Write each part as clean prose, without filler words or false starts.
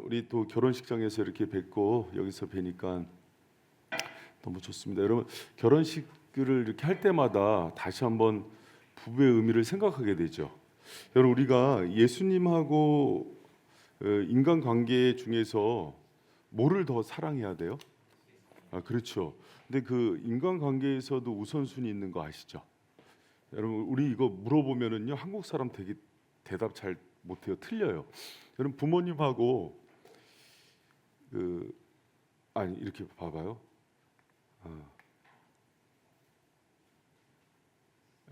우리 또 결혼식장에서 이렇게 뵙고 여기서 뵈니까 너무 좋습니다. 여러분, 결혼식을 이렇게 할 때마다 다시 한번 부부의 의미를 생각하게 되죠. 여러분, 우리가 예수님하고 인간관계 중에서 뭐를 더 사랑해야 돼요? 그렇죠. 근데 그 인간관계에서도 우선순위 있는 거 아시죠? 여러분, 우리 이거 물어보면은요, 한국 사람 되게 대답 잘 못해요. 틀려요. 여러분, 부모님하고 아니 이렇게 봐봐요.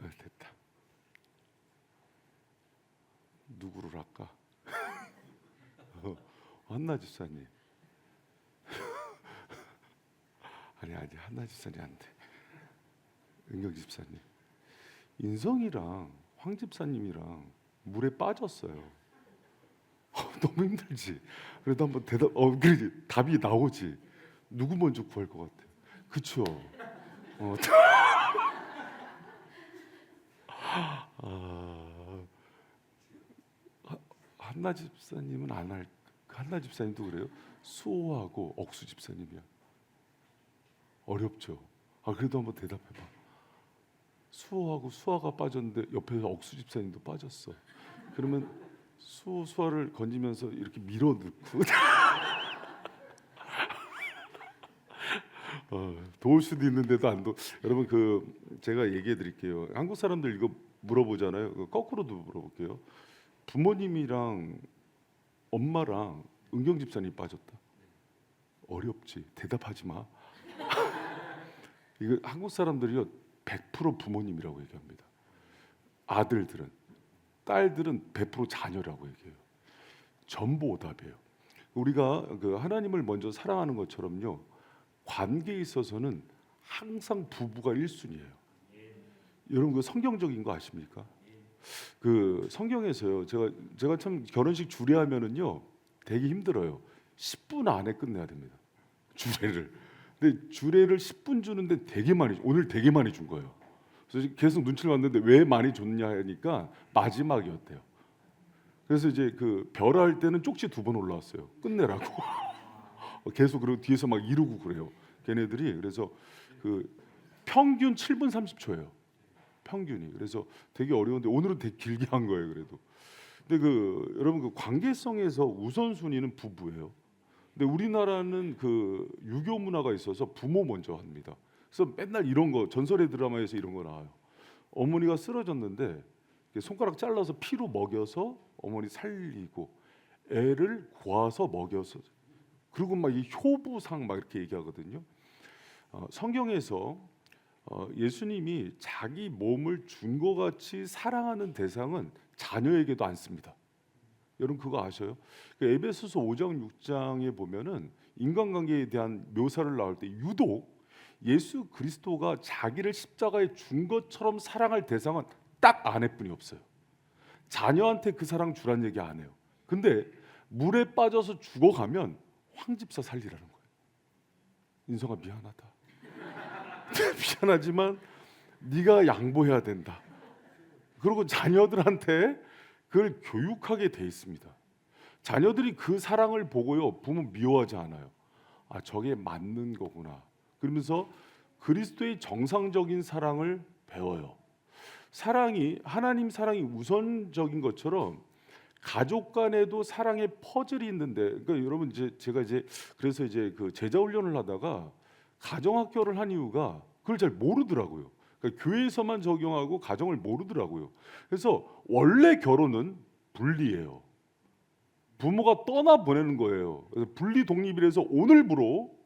됐다. 누구를 할까? 한나 집사님. 아니 한나 집사님 안 돼. 은경 집사님. 인성이랑 황 집사님이랑 물에 빠졌어요. 너무 힘들지. 그래도 한번 대답. 그래 답이 나오지. 누구 먼저 구할 것 같아? 그쵸? 한나 집사님은 안 할. 한나 집사님도 그래요. 수호하고 억수 집사님이야. 어렵죠. 그래도 한번 대답해봐. 수호하고 수아가 빠졌는데 옆에서 억수 집사님도 빠졌어. 그러면 수아를 건지면서 이렇게 밀어 넣고 도울 수도 있는데도 안 도. 여러분, 제가 얘기해 드릴게요. 한국 사람들 이거 물어보잖아요. 거꾸로도 물어볼게요. 부모님이랑 엄마랑 은경 집사님 빠졌다. 어렵지. 대답하지 마. 이거 한국 사람들이요 100% 부모님이라고 얘기합니다. 아들들은, 딸들은 100% 자녀라고 얘기해요. 전부 오답이에요. 우리가 하나님을 먼저 사랑하는 것처럼요, 관계에 있어서는 항상 부부가 1순위예요. 여러분, 그 성경적인 거 아십니까? 성경에서요, 제가 참 결혼식 주례하면은요 되게 힘들어요. 10분 안에 끝내야 됩니다. 주례를. 근데 주례를 10분 주는데 오늘 되게 많이 준 거예요. 그래서 계속 눈치를 봤는데 왜 많이 줬냐 하니까 마지막이었대요. 그래서 이제 별할 때는 쪽지 2번 올라왔어요. 끝내라고. 계속. 그리고 뒤에서 막 이루고 그래요. 걔네들이. 그래서 평균 7분 30초예요. 평균이. 그래서 되게 어려운데 오늘은 되게 길게 한 거예요. 그래도. 근데 여러분, 관계성에서 우선순위는 부부예요. 근데 우리나라는 유교 문화가 있어서 부모 먼저 합니다. 그래서 맨날 이런 거, 전설의 드라마에서 이런 거 나와요. 어머니가 쓰러졌는데 손가락 잘라서 피로 먹여서 어머니 살리고, 애를 구워서 먹여서, 그리고 막 이 효부상 막 이렇게 얘기하거든요. 성경에서 예수님이 자기 몸을 준 것 같이 사랑하는 대상은 자녀에게도 안 씁니다. 여러분, 그거 아셔요? 에베소서 5장 6장에 보면은 인간관계에 대한 묘사를 나올 때 유독 예수 그리스도가 자기를 십자가에 준 것처럼 사랑할 대상은 딱 아내뿐이 없어요. 자녀한테 그 사랑 주란 얘기 안 해요. 근데 물에 빠져서 죽어가면 황 집사 살리라는 거예요. 인성아, 미안하다. 미안하지만 네가 양보해야 된다. 그리고 자녀들한테 그걸 교육하게 돼 있습니다. 자녀들이 그 사랑을 보고요, 부모 미워하지 않아요. 저게 맞는 거구나. 그러면서 그리스도의 정상적인 사랑을 배워요. 하나님 사랑이 우선적인 것처럼 가족 간에도 사랑의 퍼즐이 있는데, 여러분, 제가 그래서 제자 훈련을 하다가 가정학교를 한 이유가 그걸 잘 모르더라고요. 교회에서만 적용하고 가정을 모르더라고요. 그래서 원래 결혼은 분리예요. 부모가 떠나 보내는 거예요. 그래서 분리 독립이라서 오늘부로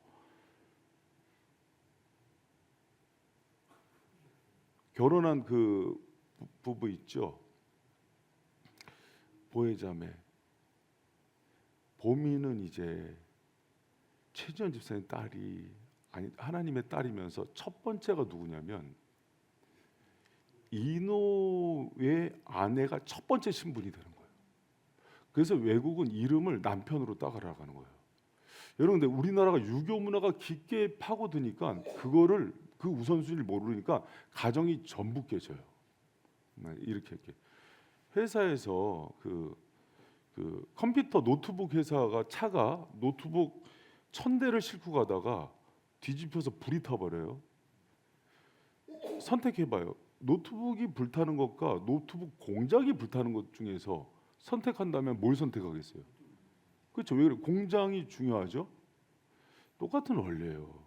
결혼한 부부 있죠. 보혜자매. 보미는 이제 최지연 집사님 딸이 하나님의 딸이면서 첫 번째가 누구냐면 이노의 아내가 첫 번째 신분이 되는 거예요. 그래서 외국은 이름을 남편으로 따라가는 거예요. 여러분, 근데 우리나라가 유교 문화가 깊게 파고드니까 그 우선순위를 모르니까 가정이 전부 깨져요. 이렇게 회사에서 그 컴퓨터 노트북 회사가 차가 노트북 1,000대를 싣고 가다가 뒤집혀서 불이 타버려요. 선택해봐요. 노트북이 불타는 것과 노트북 공장이 불타는 것 중에서 선택한다면 뭘 선택하겠어요? 그렇죠. 왜 그래? 공장이 중요하죠. 똑같은 원리예요.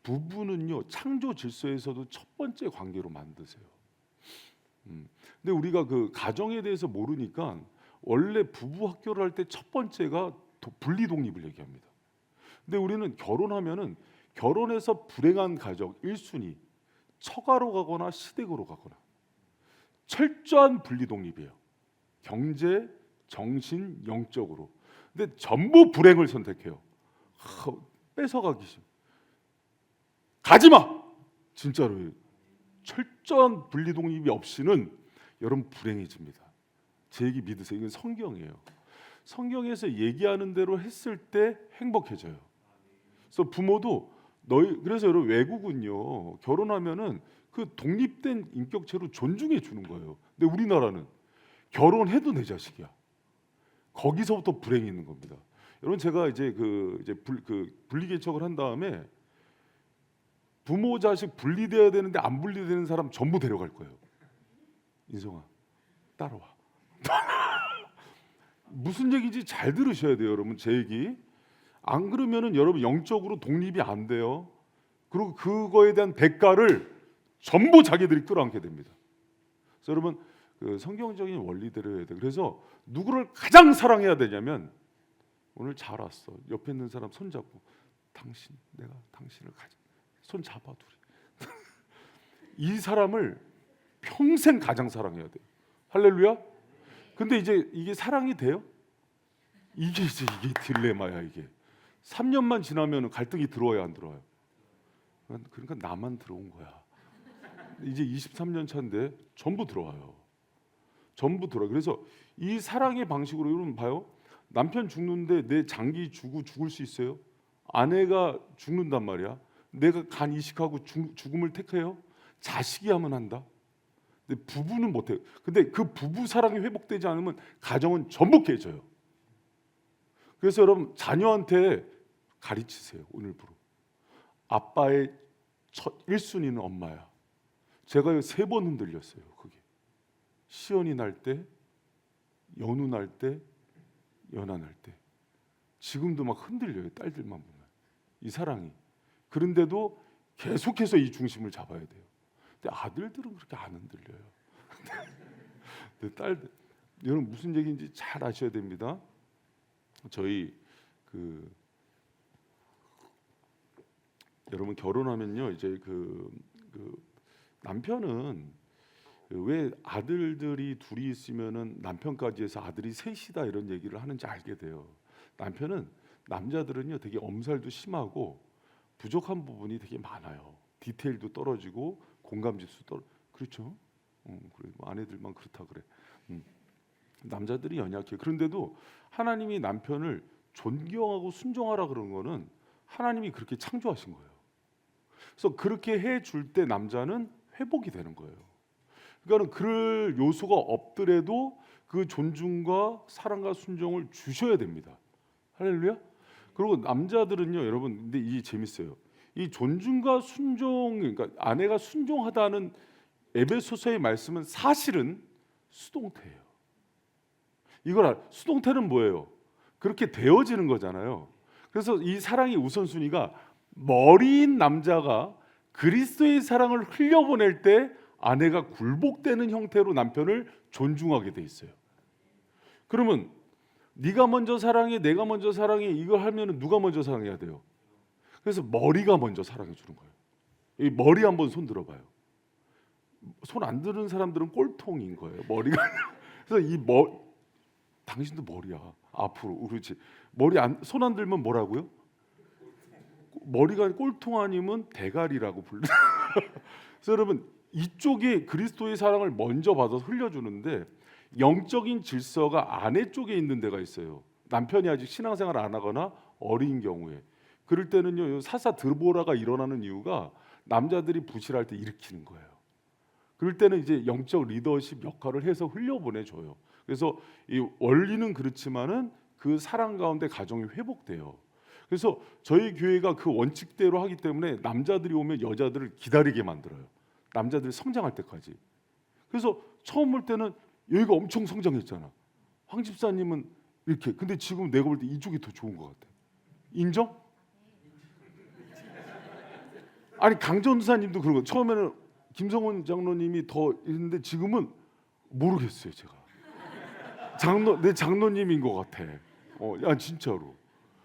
부부는요, 창조 질서에서도 첫 번째 관계로 만드세요. 근데 우리가 그 가정에 대해서 모르니까 원래 부부 학교를 할 때 첫 번째가 분리 독립을 얘기합니다. 근데 우리는 결혼하면은 결혼해서 불행한 가정 1순위 처가로 가거나 시댁으로 가거나 철저한 분리 독립이에요. 경제, 정신, 영적으로. 근데 전부 불행을 선택해요. 뺏어가기 싫어. 가지마. 진짜로 철저한 분리 독립이 없이는 여러분 불행해집니다. 제 얘기 믿으세요. 이건 성경이에요. 성경에서 얘기하는 대로 했을 때 행복해져요. 그래서 부모도 그래서 여러분 외국은요 결혼하면은 그 독립된 인격체로 존중해 주는 거예요. 근데 우리나라는 결혼해도 내 자식이야. 거기서부터 불행이 있는 겁니다. 여러분 제가 이제 분리개척을 한 다음에 부모 자식 분리돼야 되는데 안 분리되는 사람 전부 데려갈 거예요. 인성아 따라와. 무슨 얘기인지 잘 들으셔야 돼요, 여러분. 제 얘기. 안 그러면은 여러분 영적으로 독립이 안 돼요. 그리고 그거에 대한 대가를 전부 자기들이 끌어안게 됩니다. 그래서 여러분 그 성경적인 원리대로 해야 돼. 그래서 누구를 가장 사랑해야 되냐면 오늘 잘 왔어. 옆에 있는 사람 손 잡고 내가 당신을 손 잡아 둘이. 이 사람을 평생 가장 사랑해야 돼요. 할렐루야. 근데 이제 이게 사랑이 돼요? 이게 딜레마야 이게. 3년만 지나면 갈등이 들어와요, 안 들어와요? 그러니까 나만 들어온 거야. 이제 23년 차인데 전부 들어와요. 전부 들어와요. 그래서 이 사랑의 방식으로 여러분 봐요. 남편 죽는데 내 장기 주고 죽을 수 있어요? 아내가 죽는단 말이야. 내가 간 이식하고 죽음을 택해요? 자식이 하면 한다. 근데 부부는 못해요. 근데 그 부부 사랑이 회복되지 않으면 가정은 전부 깨져요. 그래서 여러분 자녀한테 가르치세요. 오늘부로. 아빠의 첫 1순위는 엄마야. 제가 3번 흔들렸어요. 그게 시연이 날 때, 연우 날 때, 연하 날 때. 지금도 막 흔들려요. 딸들만 보면 이 사랑이. 그런데도 계속해서 이 중심을 잡아야 돼요. 근데 아들들은 그렇게 안 흔들려요. 근데 딸들, 여러분 무슨 얘기인지 잘 아셔야 됩니다. 저희 여러분 결혼하면요 이제 남편은 왜 아들들이 둘이 있으면은 남편까지 해서 아들이 셋이다 이런 얘기를 하는지 알게 돼요. 남자들은요 되게 엄살도 심하고 부족한 부분이 되게 많아요. 디테일도 떨어지고 공감 지수 그렇죠? 그래 아내들만 그렇다 그래. 남자들이 연약해요. 그런데도 하나님이 남편을 존경하고 순종하라 그런 거는 하나님이 그렇게 창조하신 거예요. 그래서 그렇게 해줄 때 남자는 회복이 되는 거예요. 그러니까 그럴 요소가 없더라도 그 존중과 사랑과 순종을 주셔야 됩니다. 할렐루야. 그리고 남자들은요, 여러분, 근데 이게 재밌어요. 이 존중과 순종, 그러니까 아내가 순종하다는 에베소서의 말씀은 사실은 수동태예요. 수동태는 뭐예요? 그렇게 되어지는 거잖아요. 그래서 이 사랑의 우선순위가 머리인 남자가 그리스도의 사랑을 흘려보낼 때 아내가 굴복되는 형태로 남편을 존중하게 돼 있어요. 그러면 네가 먼저 사랑해, 내가 먼저 사랑해 이거 하면은 누가 먼저 사랑해야 돼요? 그래서 머리가 먼저 사랑해 주는 거예요. 이 머리 한번 손 들어봐요. 손 안 드는 사람들은 꼴통인 거예요. 머리가. 그래서 당신도 머리야. 앞으로 그렇지. 손 안 들면 뭐라고요? 머리가 꼴통 아니면 대가리라고 불러. 그래서 여러분 이쪽에 그리스도의 사랑을 먼저 받아서 흘려주는데 영적인 질서가 아내 쪽에 있는 데가 있어요. 남편이 아직 신앙생활 안 하거나 어린 경우에 그럴 때는요 사사 드보라가 일어나는 이유가 남자들이 부실할 때 일으키는 거예요. 그럴 때는 이제 영적 리더십 역할을 해서 흘려보내줘요. 그래서 이 원리는 그렇지만은 그 사랑 가운데 가정이 회복돼요. 그래서 저희 교회가 그 원칙대로 하기 때문에 남자들이 오면 여자들을 기다리게 만들어요. 남자들이 성장할 때까지. 그래서 처음 올 때는 여기가 엄청 성장했잖아. 황 집사님은 이렇게. 근데 지금 내가 볼 때 이쪽이 더 좋은 것 같아. 인정? 아니 강전사님도 그런 거. 처음에는 김성원 장로님이 더 있는데 지금은 모르겠어요 제가. 내 장로님인 것 같아. 야 진짜로.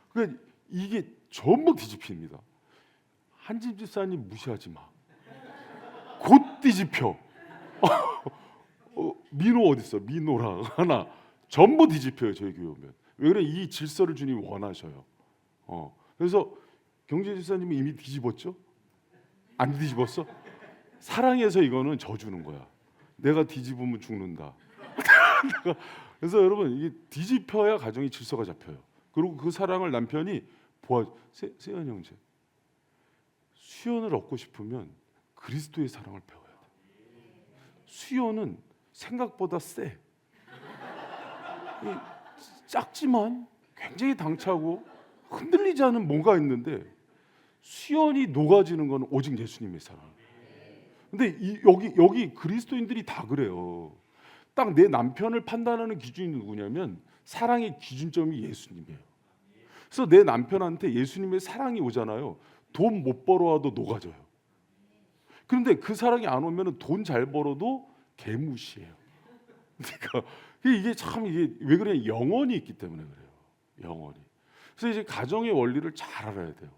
그러니까 이게 전부 뒤집힙니다. 한집 집사님 무시하지 마. 곧 뒤집혀. 민호 어디 있어? 민호랑 하나 전부 뒤집혀요 저희 교회 오면. 왜 그래? 이 질서를 주님 원하셔요. 그래서 경제 집사님이 이미 뒤집었죠? 안 뒤집었어? 사랑해서 이거는 져주는 거야. 내가 뒤집으면 죽는다. 그래서 여러분 이게 뒤집혀야 가정이 질서가 잡혀요. 그리고 그 사랑을 남편이 세연 형제, 수연을 얻고 싶으면 그리스도의 사랑을 배워야 돼. 수연은 생각보다 세. 작지만 굉장히 당차고 흔들리지 않은 뭔가 있는데 수연이 녹아지는 건 오직 예수님의 사랑. 근데 여기 그리스도인들이 다 그래요. 딱 내 남편을 판단하는 기준이 누구냐면 사랑의 기준점이 예수님이에요. 그래서 내 남편한테 예수님의 사랑이 오잖아요. 돈 못 벌어와도 녹아져요. 그런데 그 사랑이 안 오면 돈 잘 벌어도 개무시해요. 그러니까 이게 참 이게 왜 그래? 영혼이 있기 때문에 그래요. 영혼이. 그래서 이제 가정의 원리를 잘 알아야 돼요.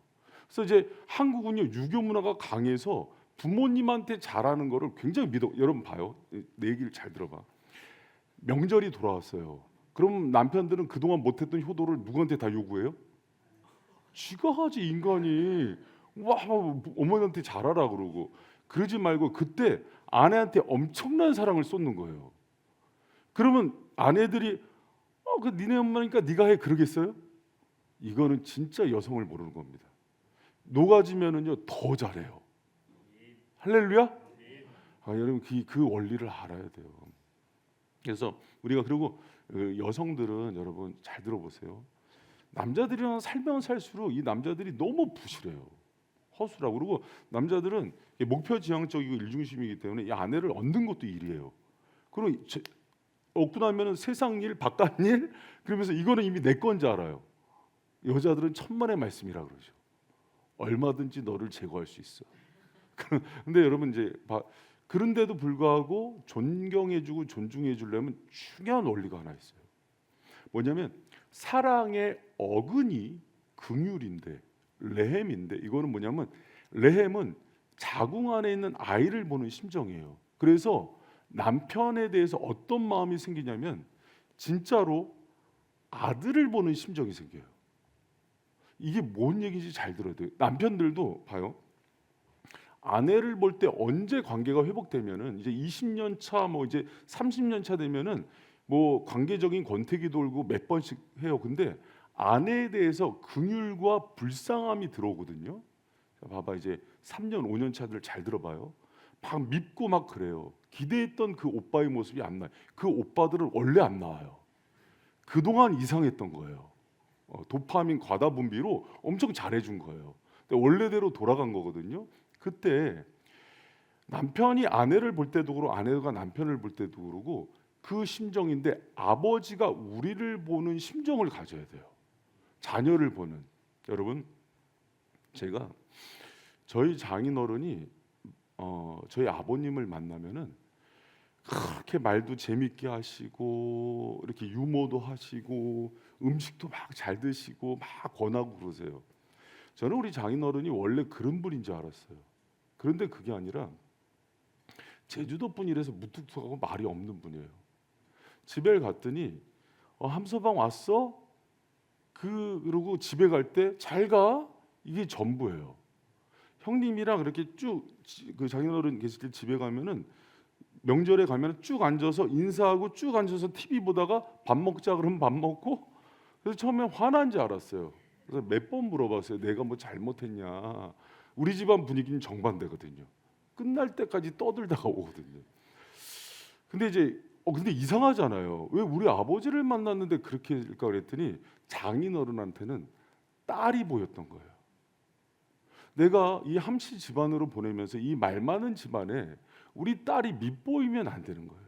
그래서 이제 한국은요 유교 문화가 강해서 부모님한테 잘하는 거를 굉장히 믿어. 여러분 봐요. 내 얘기를 잘 들어봐. 명절이 돌아왔어요. 그럼 남편들은 그동안 못했던 효도를 누구한테 다 요구해요? 지가 하지 인간이. 와 어머니한테 잘하라 그러고. 그러지 말고 그때 아내한테 엄청난 사랑을 쏟는 거예요. 그러면 아내들이 그 니네 엄마니까 네가 해 그러겠어요? 이거는 진짜 여성을 모르는 겁니다. 녹아지면은요 더 잘해요. 할렐루야? 여러분 그 원리를 알아야 돼요. 그래서 우리가 그리고 여성들은 여러분 잘 들어보세요. 남자들이랑 살면 살수록 이 남자들이 너무 부실해요. 허술하고. 그리고 남자들은 목표 지향적이고 일중심이기 때문에 이 아내를 얻는 것도 일이에요. 그리고 얻고 나면은 세상 일, 바깥 일 그러면서 이거는 이미 내 건지 알아요. 여자들은 천만의 말씀이라 그러죠. 얼마든지 너를 제거할 수 있어. 근데 여러분 이제 그런데도 불구하고 존경해주고 존중해주려면 중요한 원리가 하나 있어요. 뭐냐면 사랑의 어근이 긍휼인데 레헴인데 이거는 뭐냐면 레헴은 자궁 안에 있는 아이를 보는 심정이에요. 그래서 남편에 대해서 어떤 마음이 생기냐면 진짜로 아들을 보는 심정이 생겨요. 이게 뭔 얘기인지 잘 들어야 돼요. 남편들도 봐요. 아내를 볼 때 언제 관계가 회복되면은 이제 20년 차 뭐 이제 30년 차 되면은 뭐 관계적인 권태기 돌고 몇 번씩 해요. 근데 아내에 대해서 긍휼과 불쌍함이 들어오거든요. 봐봐 이제 3년 5년 차들 잘 들어봐요. 막 밉고 막 그래요. 기대했던 그 오빠의 모습이 안 나요. 그 오빠들은 원래 안 나와요. 그동안 이상했던 거예요. 도파민 과다 분비로 엄청 잘해준 거예요. 근데 원래대로 돌아간 거거든요. 그때 남편이 아내를 볼 때도 그러고 아내가 남편을 볼 때도 그러고 그 심정인데 아버지가 우리를 보는 심정을 가져야 돼요. 자녀를 보는. 여러분 제가 저희 장인어른이 저희 아버님을 만나면은 그렇게 말도 재밌게 하시고 이렇게 유머도 하시고 음식도 막 잘 드시고 막 권하고 그러세요. 저는 우리 장인어른이 원래 그런 분인 줄 알았어요. 그런데 그게 아니라 제주도 분이라서 무뚝뚝하고 말이 없는 분이에요. 집에 갔더니 함서방 왔어? 그러고 집에 갈 때 잘 가? 이게 전부예요. 형님이랑 그렇게 쭉 그 장인어른 계실 때 집에 가면은 명절에 가면 쭉 앉아서 인사하고 쭉 앉아서 TV 보다가 밥 먹자 그러면 밥 먹고. 그래서 처음에 화난지 알았어요. 그래서 몇 번 물어봤어요. 내가 뭐 잘못했냐. 우리 집안 분위기는 정반대거든요. 끝날 때까지 떠들다가 오거든요. 근데 이상하잖아요. 왜 우리 아버지를 만났는데 그렇게 일까 그랬더니 장인어른한테는 딸이 보였던 거예요. 내가 이 함씨 집안으로 보내면서 이 말 많은 집안에 우리 딸이 밑보이면 안 되는 거예요.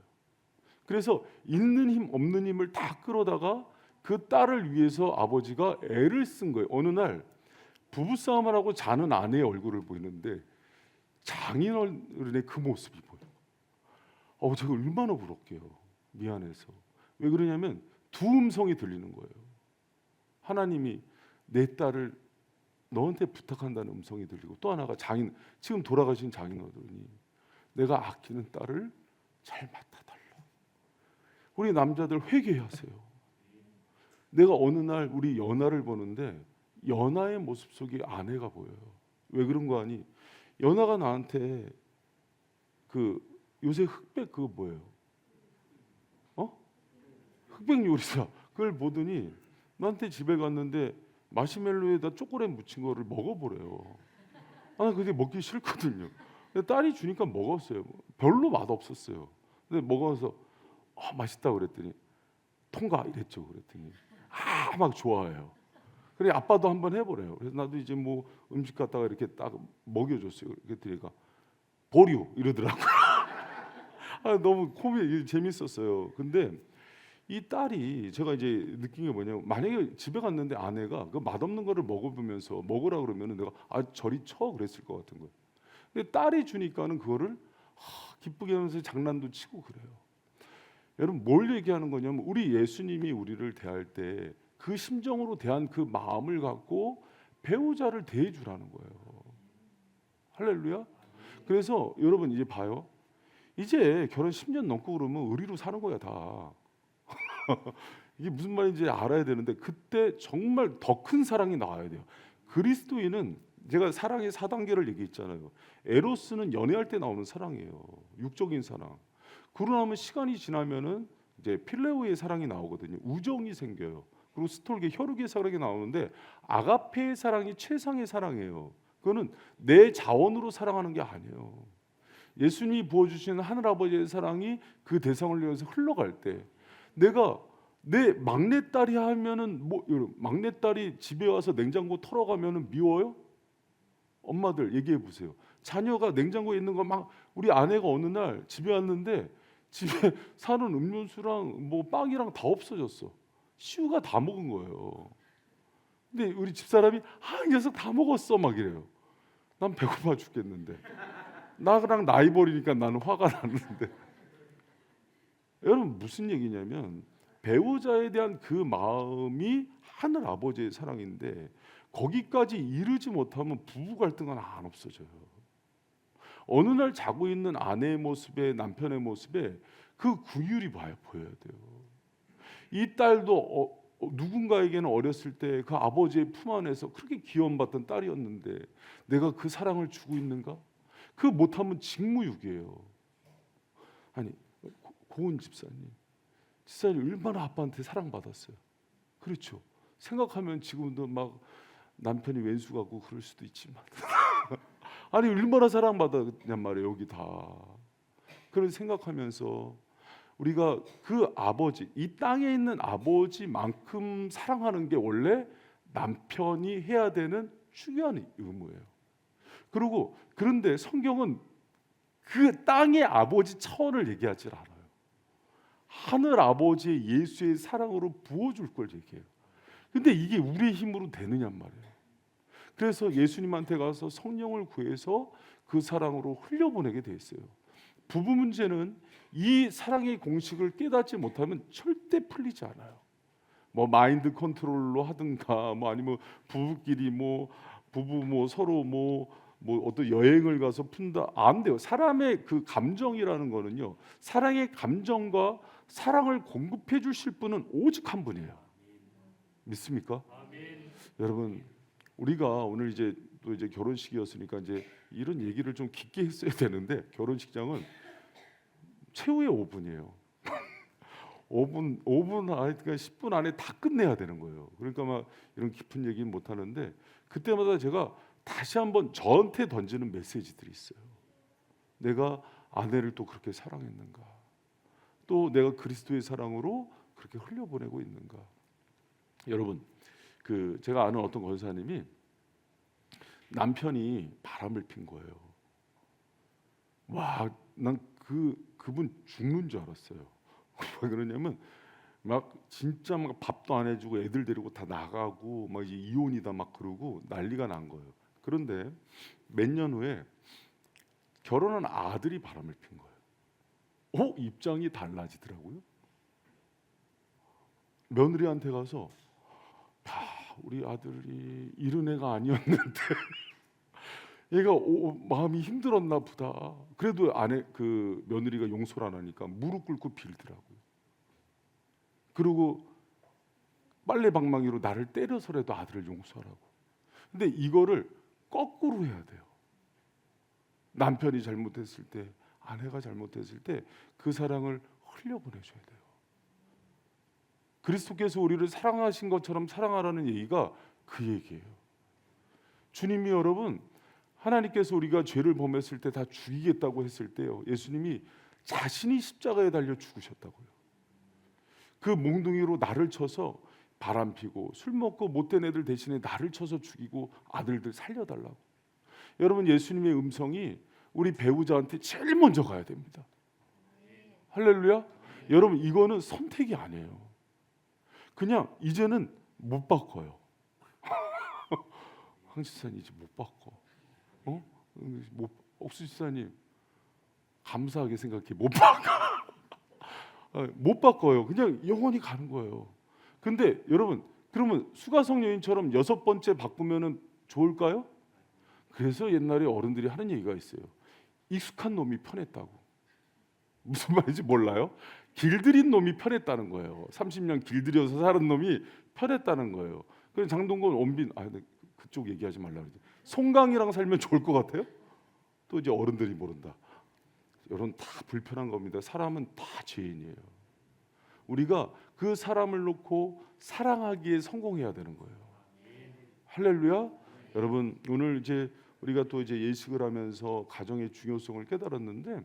그래서 있는 힘 없는 힘을 다 끌어다가 그 딸을 위해서 아버지가 애를 쓴 거예요. 어느 날 부부싸움을 하고 자는 아내의 얼굴을 보이는데 장인어른의 그 모습이 보여요. 제가 얼마나 부럽게요. 미안해서. 왜 그러냐면 두 음성이 들리는 거예요. 하나님이 내 딸을 너한테 부탁한다는 음성이 들리고, 또 하나가 지금 돌아가신 장인어른이 내가 아끼는 딸을 잘 맡아달라. 우리 남자들 회개하세요. 내가 어느 날 우리 연하를 보는데 연하의 모습 속에 아내가 보여요. 왜 그런 거 아니? 연하가 나한테 요새 흑백 그거 뭐예요? 흑백 요리사 그걸 보더니 나한테 집에 갔는데 마시멜로에다 초콜릿 묻힌 거를 먹어보래요. 나 그게 먹기 싫거든요. 근데 딸이 주니까 먹었어요. 별로 맛없었어요. 근데 먹어서 맛있다 그랬더니 통과 이랬죠. 그랬더니 막 좋아해요. 그래 아빠도 한번 해보래요. 그래서 나도 이제 뭐 음식 갖다가 이렇게 딱 먹여줬어요. 그랬더니가 보류 이러더라고요. 너무 재밌었어요. 근데 이 딸이 제가 이제 느낀 게 뭐냐면, 만약에 집에 갔는데 아내가 그 맛없는 거를 먹어보면서 먹으라 그러면은 내가 저리 쳐 그랬을 것 같은 거예요. 근데 딸이 주니까는 그거를 기쁘게 하면서 장난도 치고 그래요. 여러분 뭘 얘기하는 거냐면, 우리 예수님이 우리를 대할 때 그 심정으로 대한 그 마음을 갖고 배우자를 대해 주라는 거예요. 할렐루야. 그래서 여러분 이제 봐요. 이제 결혼 10년 넘고 그러면 의리로 사는 거야 다. 이게 무슨 말인지 알아야 되는데, 그때 정말 더 큰 사랑이 나와야 돼요. 그리스도인은, 제가 사랑의 4단계를 얘기했잖아요. 에로스는 연애할 때 나오는 사랑이에요. 육적인 사랑. 그러고 나면 시간이 지나면은 이제 필레오의 사랑이 나오거든요. 우정이 생겨요. 그리고 스톨게 혈육의 사랑이 나오는데, 아가페의 사랑이 최상의 사랑이에요. 그거는 내 자원으로 사랑하는 게 아니에요. 예수님이 부어주시는 하늘아버지의 사랑이 그 대상을 위해서 흘러갈 때, 내가 내 막내딸이 하면은 막내딸이 집에 와서 냉장고 털어가면은 미워요? 엄마들 얘기해 보세요. 자녀가 냉장고에 있는 거 막, 우리 아내가 어느 날 집에 왔는데 집에 사는 음료수랑 뭐 빵이랑 다 없어졌어. 시우가 다 먹은 거예요. 근데 우리 집사람이 이 녀석 다 먹었어 막 이래요. 난 배고파 죽겠는데, 나랑 나이 버리니까 나는 화가 나는데. 여러분 무슨 얘기냐면, 배우자에 대한 그 마음이 하늘 아버지의 사랑인데, 거기까지 이르지 못하면 부부 갈등은 안 없어져요. 어느 날 자고 있는 아내의 모습에, 남편의 모습에 그 구휼이 보여야 돼요. 이 딸도 누군가에게는 어렸을 때 그 아버지의 품 안에서 그렇게 귀여움받던 딸이었는데, 내가 그 사랑을 주고 있는가? 그 못하면 직무유기예요. 아니, 고은 집사님 얼마나 아빠한테 사랑받았어요. 그렇죠. 생각하면 지금도 막 남편이 왼수 같고 그럴 수도 있지만 아니 얼마나 사랑받았냔 말이에요. 여기 다. 그런 생각하면서 우리가 그 아버지, 이 땅에 있는 아버지만큼 사랑하는 게 원래 남편이 해야 되는 중요한 의무예요. 그런데 성경은 그 땅의 아버지 차원을 얘기하지 않아요. 하늘 아버지의 예수의 사랑으로 부어줄 걸 얘기해요. 근데 이게 우리의 힘으로 되느냔 말이에요. 그래서 예수님한테 가서 성령을 구해서 그 사랑으로 흘려보내게 돼 있어요. 부부 문제는 이 사랑의 공식을 깨닫지 못하면 절대 풀리지 않아요. 뭐 마인드 컨트롤로 하든가, 뭐 아니면 부부끼리 부부 서로 어떤 여행을 가서 푼다, 안 돼요. 사람의 그 감정이라는 거는요, 사랑의 감정과 사랑을 공급해 주실 분은 오직 한 분이에요. 믿습니까? 아멘. 여러분, 우리가 오늘 이제 결혼식이었으니까 이제 이런 얘기를 좀 깊게 했어야 되는데, 결혼식장은 최후의 5분이에요. 5분 그러니까 10분 안에 다 끝내야 되는 거예요. 그러니까 막 이런 깊은 얘기는 못 하는데, 그때마다 제가 다시 한번 저한테 던지는 메시지들이 있어요. 내가 아내를 또 그렇게 사랑했는가? 또 내가 그리스도의 사랑으로 그렇게 흘려보내고 있는가? 여러분, 제가 아는 어떤 권사님이 남편이 바람을 핀 거예요. 와, 난 그분 죽는 줄 알았어요. 왜 그러냐면 막 진짜 막 밥도 안 해주고 애들 데리고 다 나가고 막 이제 이혼이다 막 그러고 난리가 난 거예요. 그런데 몇 년 후에 결혼한 아들이 바람을 핀 거예요. 입장이 달라지더라고요. 며느리한테 가서 우리 아들이 이런 애가 아니었는데 얘가 마음이 힘들었나 보다. 그래도 아내 며느리가 용서를 안 하니까 무릎 꿇고 빌더라고요. 그리고 빨래 방망이로 나를 때려서라도 아들을 용서하라고. 근데 이거를 거꾸로 해야 돼요. 남편이 잘못했을 때, 아내가 잘못했을 때 그 사랑을 흘려보내줘야 돼요. 그리스도께서 우리를 사랑하신 것처럼 사랑하라는 얘기가 그 얘기예요. 주님이 여러분, 하나님께서 우리가 죄를 범했을 때 다 죽이겠다고 했을 때요, 예수님이 자신이 십자가에 달려 죽으셨다고요. 그 몽둥이로 나를 쳐서 바람 피고 술 먹고 못된 애들 대신에 나를 쳐서 죽이고 아들들 살려달라고. 여러분, 예수님의 음성이 우리 배우자한테 제일 먼저 가야 됩니다. 할렐루야. 여러분, 이거는 선택이 아니에요. 그냥 이제는 못 바꿔요. 황 지사님 이제 못 바꿔. 옥수 지사님 감사하게 생각해. 못 바꿔. 못 바꿔요. 그냥 영원히 가는 거예요. 근데 여러분, 그러면 수가성 여인처럼 6번째 바꾸면은 좋을까요? 그래서 옛날에 어른들이 하는 얘기가 있어요. 익숙한 놈이 편했다고. 무슨 말인지 몰라요? 길들인 놈이 편했다는 거예요. 30년 길들여서 사는 놈이 편했다는 거예요. 그래서 장동건, 원빈, 그쪽 얘기하지 말라 그러지. 송강이랑 살면 좋을 것 같아요? 또 이제 어른들이 모른다. 여러분, 다 불편한 겁니다. 사람은 다 죄인이에요. 우리가 그 사람을 놓고 사랑하기에 성공해야 되는 거예요. 할렐루야. 여러분, 오늘 이제 우리가 또 이제 예식을 하면서 가정의 중요성을 깨달았는데,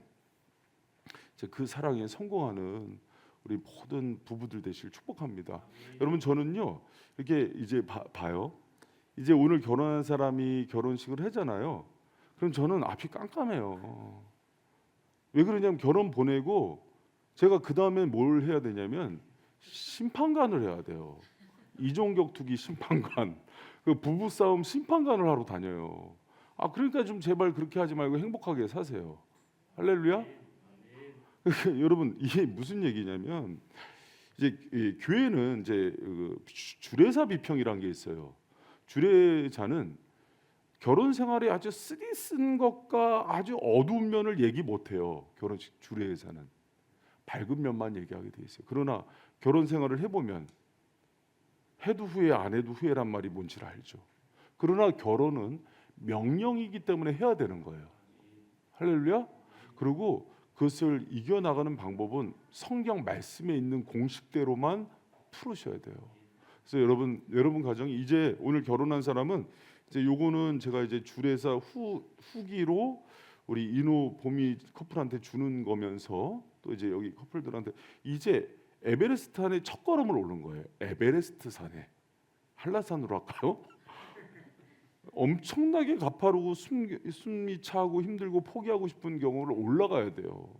이제 그 사랑에 성공하는 우리 모든 부부들 되시길 축복합니다. 여러분, 저는요 이렇게 이제 봐요. 이제 오늘 결혼한 사람이 결혼식을 하잖아요. 그럼 저는 앞이 깜깜해요. 왜 그러냐면 결혼 보내고 제가 그 다음에 뭘 해야 되냐면 심판관을 해야 돼요. 이종격투기 심판관, 그 부부싸움 심판관을 하러 다녀요. 그러니까 좀 제발 그렇게 하지 말고 행복하게 사세요. 할렐루야. 여러분, 이게 무슨 얘기냐면 이제 교회는 이제 주례사 비평이라는 게 있어요. 주례자는 결혼 생활에 아주 쓰디쓴 것과 아주 어두운 면을 얘기 못해요. 결혼식 주례자는 밝은 면만 얘기하게 돼 있어요. 그러나 결혼 생활을 해보면 해도 후회 안 해도 후회란 말이 뭔지를 알죠. 그러나 결혼은 명령이기 때문에 해야 되는 거예요. 할렐루야. 그리고 그것을 이겨나가는 방법은 성경 말씀에 있는 공식대로만 풀으셔야 돼요. 그래서 여러분 가정이 이제 오늘 결혼한 사람은 이제 요거는 제가 이제 주례사 후기로 우리 인호 보미 커플한테 주는 거면서 또 이제 여기 커플들한테 이제 에베레스트 산에 첫 걸음을 오른 거예요. 에베레스트 산에. 한라산으로 할까요? 엄청나게 가파르고 숨이 차고 힘들고 포기하고 싶은 경우를 올라가야 돼요.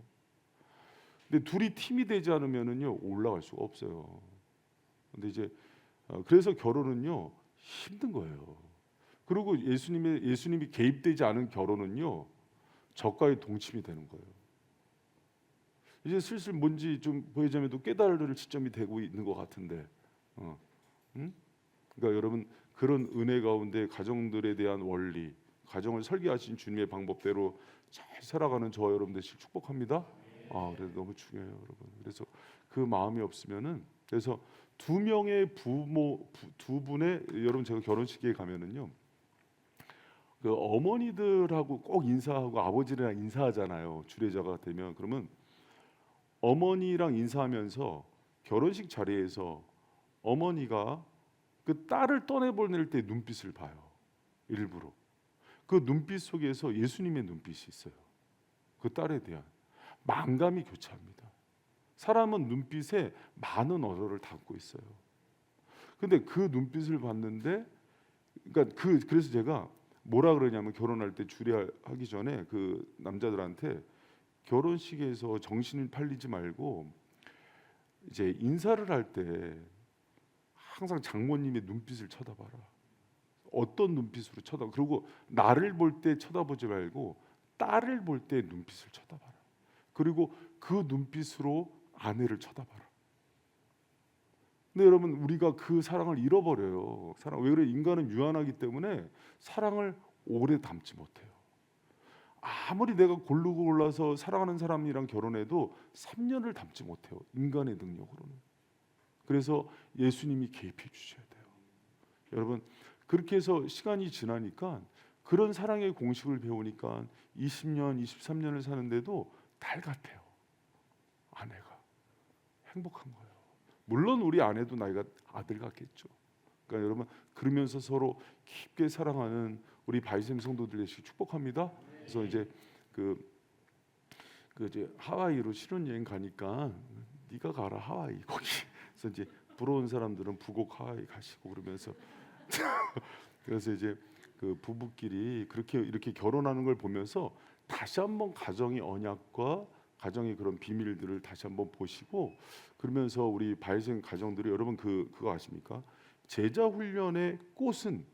근데 둘이 팀이 되지 않으면은요 올라갈 수가 없어요. 근데 이제 그래서 결혼은요 힘든 거예요. 그리고 예수님이 개입되지 않은 결혼은요 저가의 동침이 되는 거예요. 이제 슬슬 뭔지 좀 보여자면도 깨달을 시점이 되고 있는 것 같은데, 응? 그러니까 여러분, 그런 은혜 가운데 가정들에 대한 원리, 가정을 설계하신 주님의 방법대로 잘 살아가는 저 여러분 되시길 축복합니다. 그래서 너무 중요해요, 여러분. 그래서 그 마음이 없으면은, 그래서 두 명의 두 분의, 여러분 제가 결혼식에 가면은요, 그 어머니들하고 꼭 인사하고 아버지랑 인사하잖아요. 주례자가 되면. 그러면 어머니랑 인사하면서 결혼식 자리에서 어머니가 그 딸을 떠내보낼 때 눈빛을 봐요. 일부러. 그 눈빛 속에서 예수님의 눈빛이 있어요. 그 딸에 대한 만감이 교차합니다. 사람은 눈빛에 많은 언어를 담고 있어요. 근데 그 눈빛을 봤는데, 그러니까 그래서 제가 뭐라 그러냐면, 결혼할 때 주례하기 전에 그 남자들한테 결혼식에서 정신이 팔리지 말고 이제 인사를 할 때 항상 장모님의 눈빛을 쳐다봐라. 어떤 눈빛으로 쳐다. 그리고 나를 볼 때 쳐다보지 말고 딸을 볼 때 눈빛을 쳐다봐라. 그리고 그 눈빛으로 아내를 쳐다봐라. 근데 여러분, 우리가 그 사랑을 잃어버려요. 사랑, 왜 그래? 인간은 유한하기 때문에 사랑을 오래 담지 못해요. 아무리 내가 고르고 골라서 사랑하는 사람이랑 결혼해도 3년을 담지 못해요. 인간의 능력으로는. 그래서 예수님이 개입해 주셔야 돼요. 여러분, 그렇게 해서 시간이 지나니까, 그런 사랑의 공식을 배우니까 20년, 23년을 사는데도 달 같아요. 아내가 행복한 거예요. 물론 우리 아내도 나이가 아들 같겠죠. 그러니까 여러분, 그러면서 서로 깊게 사랑하는 우리 바이샘 성도들 되시기 축복합니다. 그래서 이제 이제 하와이로 신혼여행 가니까 네가 가라 하와이 거기. 그래서 이제 부러운 사람들은 부곡 하와이 가시고 그러면서 그래서 이제 그 부부끼리 그렇게 이렇게 결혼하는 걸 보면서 다시 한번 가정의 언약과 가정의 그런 비밀들을 다시 한번 보시고, 그러면서 우리 바이샘 가정들이, 여러분 그거 아십니까? 제자 훈련의 꽃은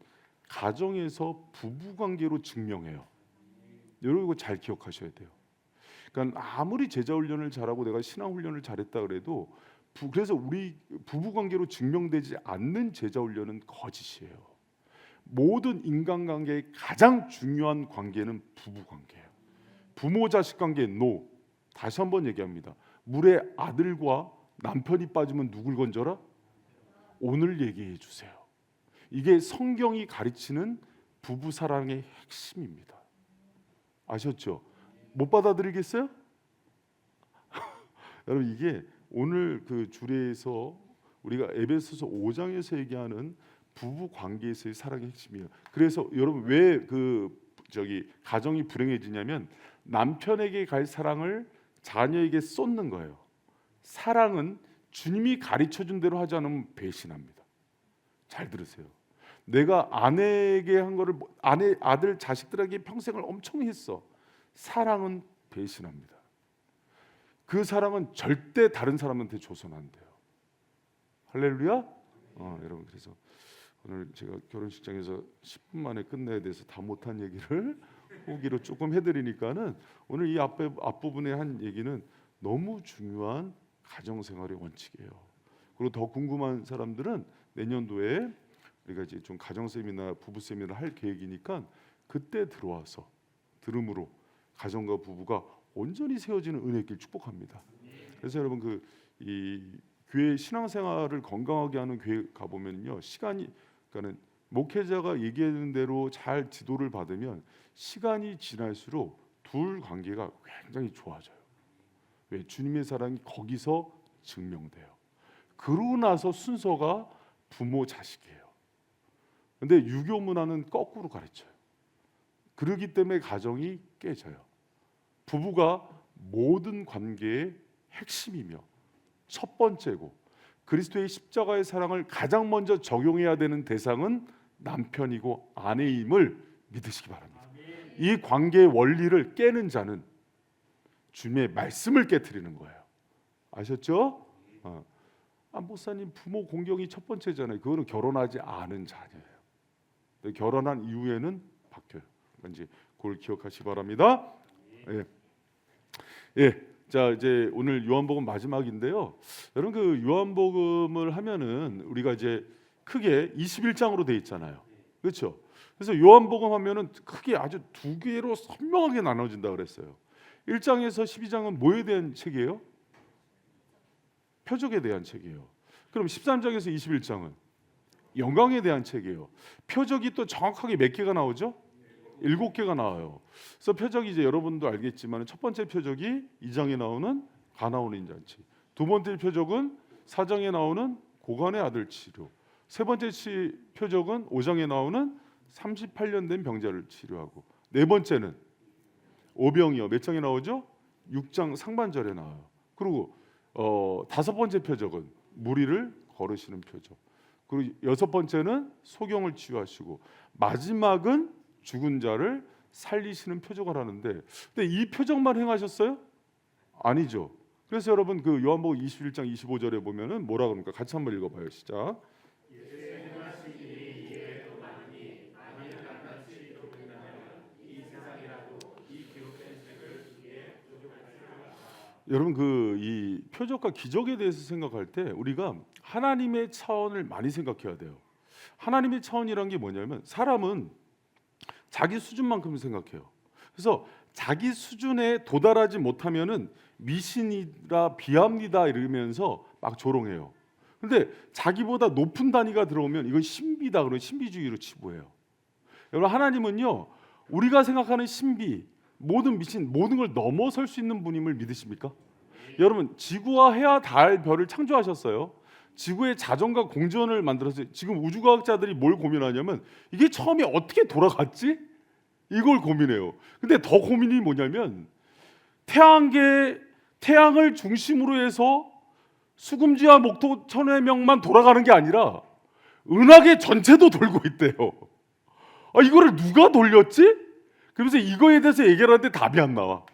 가정에서 부부 관계로 증명해요. 여러분 이거 잘 기억하셔야 돼요. 그러니까 아무리 제자 훈련을 잘하고 내가 신앙 훈련을 잘했다 그래도 그래서 우리 부부 관계로 증명되지 않는 제자 훈련은 거짓이에요. 모든 인간관계의 가장 중요한 관계는 부부 관계예요. 부모 자식 관계 노. 다시 한번 얘기합니다. 물에 아들과 남편이 빠지면 누굴 건져라? 오늘 얘기해 주세요. 이게 성경이 가르치는 부부 사랑의 핵심입니다. 아셨죠? 못 받아들이겠어요? 여러분, 이게 오늘 그 주례에서 우리가 에베소서 5장에서 얘기하는 부부 관계에서의 사랑의 핵심이에요. 그래서 여러분, 왜 가정이 불행해지냐면 남편에게 갈 사랑을 자녀에게 쏟는 거예요. 사랑은 주님이 가르쳐준 대로 하지 않으면 배신합니다. 잘 들으세요. 내가 아내에게 한 거를 아들 자식들에게 평생을 엄청 했어. 사랑은 배신합니다. 그 사랑은 절대 다른 사람한테 줘서는 안 돼요. 할렐루야. 여러분, 그래서 오늘 제가 결혼식장에서 10분 만에 끝내야 돼서 다 못한 얘기를 후기로 조금 해드리니까는, 오늘 이 앞부분에 한 얘기는 너무 중요한 가정생활의 원칙이에요. 그리고 더 궁금한 사람들은 내년도에 우리가 이제 좀 가정 세미나 부부 세미나 할 계획이니까 그때 들어와서 들음으로 가정과 부부가 온전히 세워지는 은혜길 축복합니다. 그래서 여러분, 이 교회 신앙생활을 건강하게 하는 교회 가 보면요, 그러니까는 목회자가 얘기하는 대로 잘 지도를 받으면 시간이 지날수록 둘 관계가 굉장히 좋아져요. 왜? 주님의 사랑이 거기서 증명돼요. 그러고 나서 순서가 부모 자식이에요. 근데 유교 문화는 거꾸로 가르쳐요. 그러기 때문에 가정이 깨져요. 부부가 모든 관계의 핵심이며 첫 번째고, 그리스도의 십자가의 사랑을 가장 먼저 적용해야 되는 대상은 남편이고 아내임을 믿으시기 바랍니다. 이 관계의 원리를 깨는 자는 주님의 말씀을 깨트리는 거예요. 아셨죠? 목사님, 부모 공경이 첫 번째잖아요. 그거는 결혼하지 않은 자녀예요. 결혼한 이후에는 바뀌어요. 이제 그걸 기억하시기 바랍니다. 자, 이제 오늘 요한복음 마지막인데요. 여러분, 그 요한복음을 하면은 우리가 이제 크게 21장으로 돼 있잖아요. 그렇죠? 그래서 요한복음 하면은 크게 아주 두 개로 선명하게 나눠진다 그랬어요. 1장에서 12장은 뭐에 대한 책이에요? 표적에 대한 책이에요. 그럼 13장에서 21장은 영광에 대한 책이에요. 표적이 또 정확하게 몇 개가 나오죠? 7개가 나와요. 그래서 표적이 이제 여러분도 알겠지만, 첫 번째 표적이 2장에 나오는 가나온 인잔치, 두 번째 표적은 4장에 나오는 고간의 아들 치료, 세 번째 표적은 5장에 나오는 38년 된 병자를 치료하고, 네 번째는 오병이어 몇 장에 나오죠? 6장 상반절에 나와요. 그리고 다섯 번째 표적은 무리를 거르시는 표적. 그리고 여섯 번째는 소경을 치유하시고 마지막은 죽은 자를 살리시는 표적을 하는데, 근데 이 표적만 행하셨어요? 아니죠. 그래서 여러분 그 요한복음 21장 25절에 보면은 뭐라 그럽니까? 같이 한번 읽어봐요. 시작. 여러분 그 이 표적과 기적에 대해서 생각할 때 우리가 하나님의 차원을 많이 생각해야 돼요. 하나님의 차원이란 게 뭐냐면 사람은 자기 수준만큼 생각해요. 그래서 자기 수준에 도달하지 못하면은 미신이라 비합니다 이러면서 막 조롱해요. 근데 자기보다 높은 단위가 들어오면 이건 신비다 그러면 신비주의로 치부해요. 여러분 하나님은요 우리가 생각하는 신비 모든 미신 모든 걸 넘어설 수 있는 분임을 믿으십니까? 여러분 지구와 해와 달 별을 창조하셨어요. 지구의 자전과 공전을 만들었어요. 지금 우주과학자들이 뭘 고민하냐면 이게 처음에 어떻게 돌아갔지? 이걸 고민해요. 근데 더 고민이 뭐냐면 태양을 중심으로 해서 수금지와 목토 천의 명만 돌아가는 게 아니라 은하계 전체도 돌고 있대요. 이거를 누가 돌렸지? 그러면서 이거에 대해서 얘기를 하는데 답이 안 나와.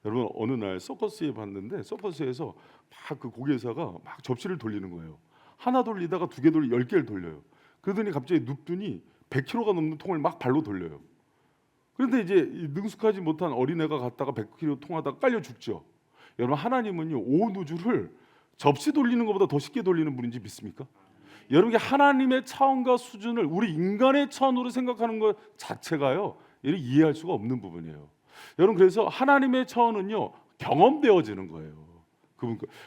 여러분 어느 날 서커스에 봤는데 서커스에서 막 그 고개사가 막 접시를 돌리는 거예요. 하나 돌리다가 두 개 돌리 10개를 돌려요. 그러더니 갑자기 눕더니 100kg가 넘는 통을 막 발로 돌려요. 그런데 이제 능숙하지 못한 어린애가 갔다가 100kg 통하다가 깔려 죽죠. 여러분 하나님은요 온 우주를 접시 돌리는 것보다 더 쉽게 돌리는 분인지 믿습니까? 여러분이 하나님의 차원과 수준을 우리 인간의 차원으로 생각하는 것 자체가요 이를 이해할 수가 없는 부분이에요. 여러분 그래서 하나님의 차원은요 경험되어지는 거예요.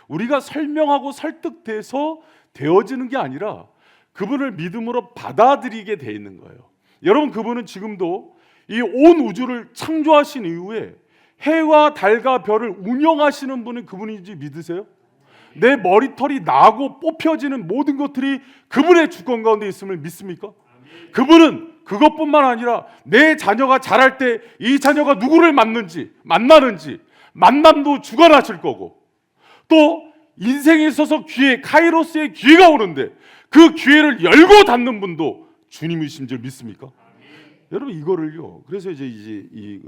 우리가 설명하고 설득돼서 되어지는 게 아니라 그분을 믿음으로 받아들이게 돼 있는 거예요. 여러분 그분은 지금도 이 온 우주를 창조하신 이후에 해와 달과 별을 운영하시는 분은 그분인지 믿으세요? 내 머리털이 나고 뽑혀지는 모든 것들이 그분의 주권 가운데 있음을 믿습니까? 그분은 그것뿐만 아니라 내 자녀가 자랄 때 이 자녀가 누구를 만나는지 만남도 주관하실 거고, 또 인생에 있어서 기회, 카이로스의 기회가 오는데 그 기회를 열고 닫는 분도 주님이신 줄 믿습니까? 여러분 이거를요. 그래서 이제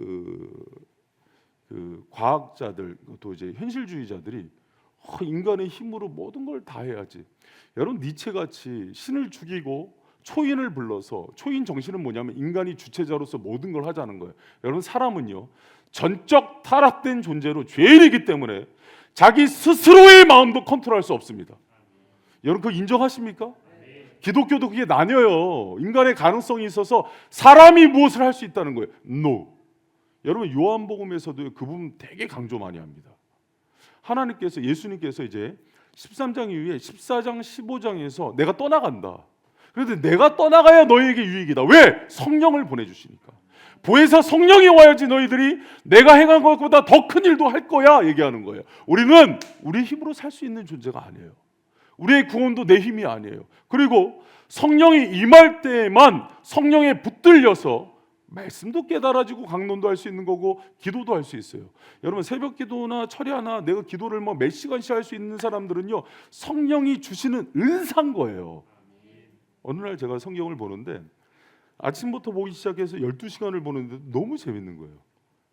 과학자들 또 이제 현실주의자들이 인간의 힘으로 모든 걸 다 해야지. 여러분 니체같이 신을 죽이고 초인을 불러서, 초인 정신은 뭐냐면 인간이 주체자로서 모든 걸 하자는 거예요. 여러분 사람은요 전적 타락된 존재로 죄인이기 때문에 자기 스스로의 마음도 컨트롤할 수 없습니다. 여러분 그거 인정하십니까? 기독교도 그게 나뉘어요. 인간의 가능성이 있어서 사람이 무엇을 할 수 있다는 거예요. No. 여러분 요한복음에서도 그 부분 되게 강조 많이 합니다. 하나님께서, 예수님께서 이제 13장 이후에 14장 15장에서 내가 떠나간다. 그런데 내가 떠나가야 너희에게 유익이다. 왜? 성령을 보내주시니까. 보혜사 성령이 와야지 너희들이 내가 행한 것보다 더 큰 일도 할 거야 얘기하는 거예요. 우리는 우리 힘으로 살 수 있는 존재가 아니에요. 우리의 구원도 내 힘이 아니에요. 그리고 성령이 임할 때에만 성령에 붙들려서 말씀도 깨달아지고 강론도 할 수 있는 거고 기도도 할 수 있어요. 여러분 새벽 기도나 철야나 내가 기도를 몇 시간씩 할 수 있는 사람들은요 성령이 주시는 은사인 거예요. 어느 날 제가 성경을 보는데 아침부터 보기 시작해서 12시간을 보는데 너무 재밌는 거예요.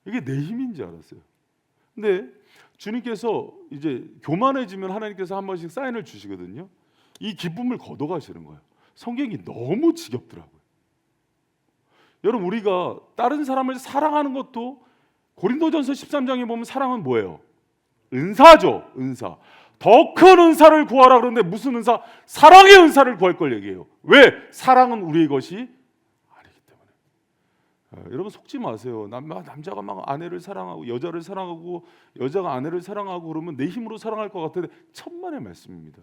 이게 내 힘인지 알았어요. 근데 주님께서 이제 교만해지면 하나님께서 한 번씩 사인을 주시거든요. 이 기쁨을 걷어가시는 거예요. 성경이 너무 지겹더라고요. 여러분 우리가 다른 사람을 사랑하는 것도 고린도전서 13장에 보면 사랑은 뭐예요? 은사죠. 은사. 더 큰 은사를 구하라 그러는데 무슨 은사? 사랑의 은사를 구할 걸 얘기해요. 왜? 사랑은 우리의 것이 아니기 때문에. 여러분 속지 마세요. 남자가 막 아내를 사랑하고 여자를 사랑하고 여자가 아내를 사랑하고 그러면 내 힘으로 사랑할 것 같은데 천만의 말씀입니다.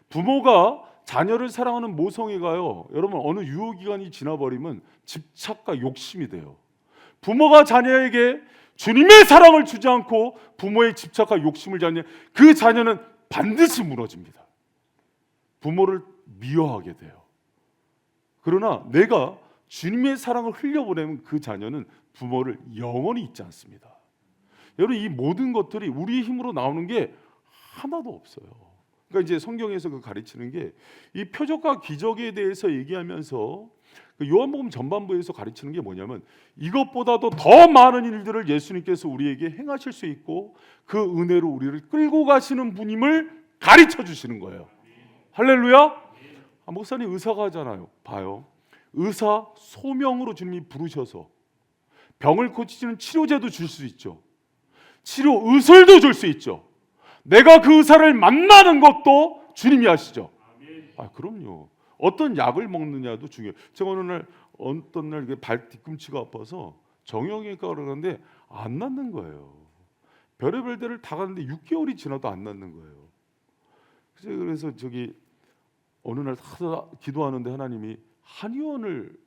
부모가 자녀를 사랑하는 모성애가요. 여러분 어느 유효기간이 지나버리면 집착과 욕심이 돼요. 부모가 자녀에게 주님의 사랑을 주지 않고 부모의 집착과 욕심을 자녀, 그 자녀는 반드시 무너집니다. 부모를 미워하게 돼요. 그러나 내가 주님의 사랑을 흘려보내면 그 자녀는 부모를 영원히 잊지 않습니다. 여러분 이 모든 것들이 우리의 힘으로 나오는 게 하나도 없어요. 그러니까 이제 성경에서 그 가르치는 게 이 표적과 기적에 대해서 얘기하면서 그 요한복음 전반부에서 가르치는 게 뭐냐면 이것보다도 더 많은 일들을 예수님께서 우리에게 행하실 수 있고 그 은혜로 우리를 끌고 가시는 분임을 가르쳐 주시는 거예요. 할렐루야. 목사님 의사가 하잖아요. 봐요. 의사 소명으로 주님이 부르셔서 병을 고치는 치료제도 줄 수 있죠. 치료 의술도 줄 수 있죠. 내가 그 의사를 만나는 것도 주님이 하시죠. 그럼요. 어떤 약을 먹느냐도 중요해요. 제가 어떤 날 발 뒤꿈치가 아파서 정형외과 가는데 안 낫는 거예요. 별의별 데를 다 갔는데 6개월이 지나도 안 낫는 거예요. 그래서 저기 어느 날 기도하는데 하나님이 한의원을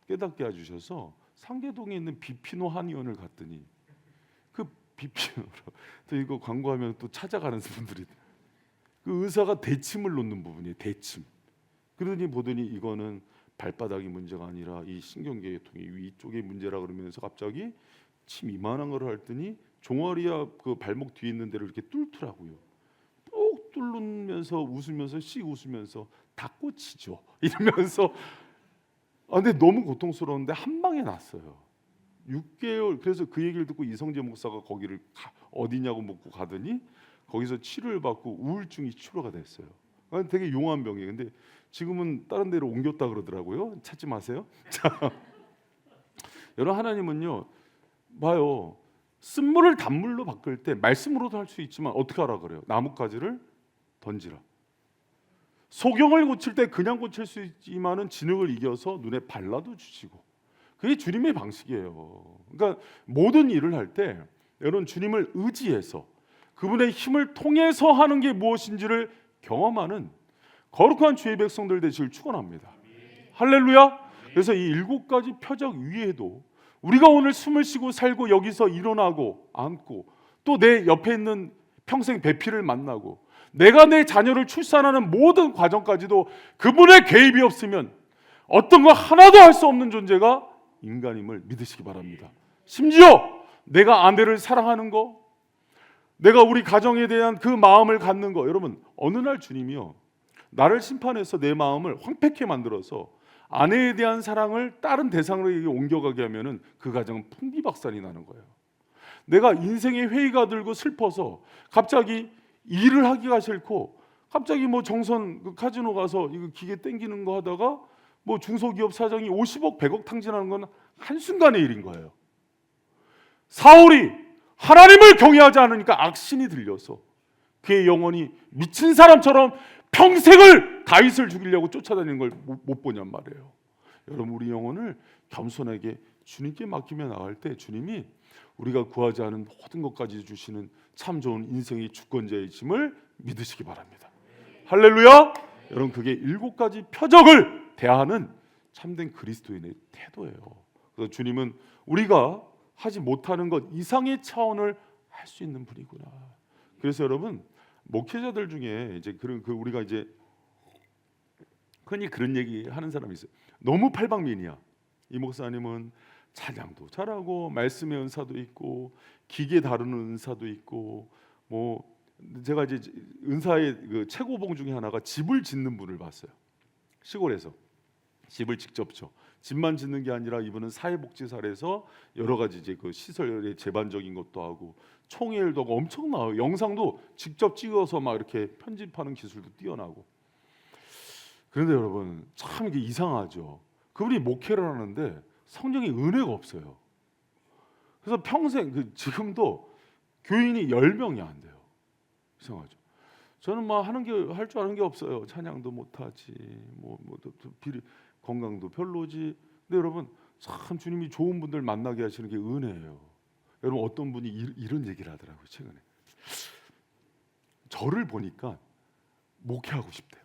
깨닫게 해주셔서 상계동에 있는 비피노 한의원을 갔더니 그 비피노로 또 이거 광고하면 또 찾아가는 분들이 그 의사가 대침을 놓는 부분이에요. 대침. 그러더니 보더니 이거는 발바닥이 문제가 아니라 이 신경계통이 위쪽의 문제라 그러면서 갑자기 침 이만한 걸 했더니 종아리야 그 발목 뒤에 있는 데를 이렇게 뚫더라고요. 꾹 뚫으면서 웃으면서 씩 웃으면서 다 꽂히죠. 이러면서 근데 너무 고통스러운데 한 방에 났어요. 6개월. 그래서 그 얘기를 듣고 이성재 목사가 거기를 어디냐고 묻고 가더니 거기서 치료를 받고 우울증이 치료가 됐어요. 되게 용한 병이에요. 근데 지금은 다른 데로 옮겼다 그러더라고요. 찾지 마세요. 자, 여러분 하나님은요, 봐요. 쓴물을 단물로 바꿀 때 말씀으로도 할 수 있지만 어떻게 하라 그래요? 나뭇가지를 던지라. 소경을 고칠 때 그냥 고칠 수 있지만은 진흙을 이겨서 눈에 발라도 주시고, 그게 주님의 방식이에요. 그러니까 모든 일을 할 때 여러분 주님을 의지해서 그분의 힘을 통해서 하는 게 무엇인지를 경험하는 거룩한 주의 백성들 되시길 축원합니다. 할렐루야. 그래서 이 7가지 표적 위에도 우리가 오늘 숨을 쉬고 살고 여기서 일어나고 앉고 또 내 옆에 있는 평생 배필을 만나고 내가 내 자녀를 출산하는 모든 과정까지도 그분의 개입이 없으면 어떤 거 하나도 할 수 없는 존재가 인간임을 믿으시기 바랍니다. 심지어 내가 아내를 사랑하는 거, 내가 우리 가정에 대한 그 마음을 갖는 거, 여러분 어느 날 주님이요 나를 심판해서 내 마음을 황폐케 만들어서 아내에 대한 사랑을 다른 대상으로 옮겨가게 하면은 그 가정은 풍비박산이 나는 거예요. 내가 인생의 회의가 들고 슬퍼서 갑자기 일을 하기가 싫고 갑자기 뭐 정선 그 카지노 가서 이거 기계 땡기는 거 하다가 뭐 중소기업 사장이 50억 100억 탕진하는 건 한순간의 일인 거예요. 사울이 하나님을 경외하지 않으니까 악신이 들려서 그의 영혼이 미친 사람처럼 평생을 다윗을 죽이려고 쫓아다니는 걸 못 보냔 말이에요. 여러분 우리 영혼을 겸손하게 주님께 맡기며 나갈 때 주님이 우리가 구하지 않은 모든 것까지 주시는 참 좋은 인생의 주권자이심을 믿으시기 바랍니다. 할렐루야. 여러분 그게 7가지 표적을 대하는 참된 그리스도인의 태도예요. 그래서 주님은 우리가 하지 못하는 것 이상의 차원을 할 수 있는 분이구나. 그래서 여러분 목회자들 중에 이제 우리가 이제 흔히 그런 얘기 하는 사람이 있어요. 너무 팔방미인이야. 이 목사님은 찬양도 잘하고 말씀의 은사도 있고 기계 다루는 은사도 있고 뭐 제가 이제 은사의 그 최고봉 중에 하나가 집을 짓는 분을 봤어요. 시골에서 집을 직접 져. 집만 짓는 게 아니라 이분은 사회복지사에서 여러 가지 이제 그 시설의 제반적인 것도 하고 총회일도 하고 엄청나요. 영상도 직접 찍어서 막 이렇게 편집하는 기술도 뛰어나고. 그런데 여러분 참 이게 이상하죠. 그분이 목회를 하는데 성령의 은혜가 없어요. 그래서 평생 지금도 교인이 10명이 안 돼요. 이상하죠. 저는 막 할 줄 아는 게 없어요. 찬양도 못하지, 건강도 별로지. 근데 여러분 참 주님이 좋은 분들 만나게 하시는 게 은혜예요. 여러분 어떤 분이 이런 얘기를 하더라고요. 최근에 저를 보니까 목회하고 싶대요.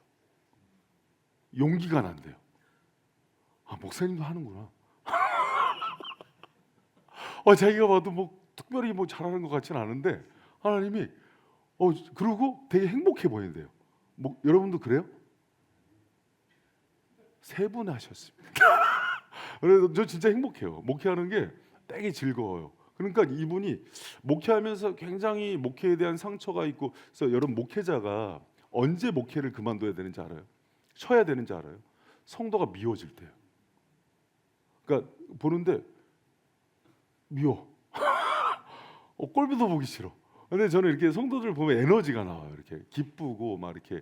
용기가 난대요. 목사님도 하는구나. 자기가 봐도 뭐 특별히 뭐 잘하는 것 같지는 않은데 하나님이 그러고 되게 행복해 보이는데요. 여러분도 그래요? 3분 하셨습니다. 그래서 저 진짜 행복해요. 목회하는 게 되게 즐거워요. 그러니까 이분이 목회하면서 굉장히 목회에 대한 상처가 있고, 그래서 여러분 목회자가 언제 목회를 그만둬야 되는지 알아요? 쉬어야 되는지 알아요? 성도가 미워질 때요. 그러니까 보는데 미워. 꼴보도 보기 싫어. 근데 저는 이렇게 성도들 보면 에너지가 나와요. 이렇게 기쁘고 막 이렇게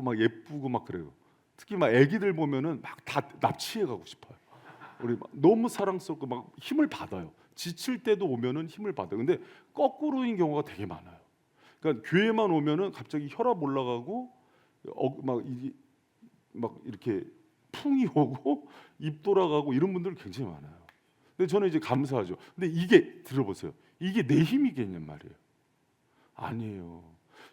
막 예쁘고 막 그래요. 특히 막 아기들 보면은 막 다 납치해 가고 싶어요. 우리 막 너무 사랑스럽고 막 힘을 받아요. 지칠 때도 오면은 힘을 받아요. 근데 거꾸로인 경우가 되게 많아요. 그러니까 교회만 오면은 갑자기 혈압 올라가고 막 이렇게 풍이 오고 입 돌아가고 이런 분들 굉장히 많아요. 근데 저는 이제 감사하죠. 근데 이게 들어보세요. 이게 내 힘이겠냔 말이에요. 아니에요.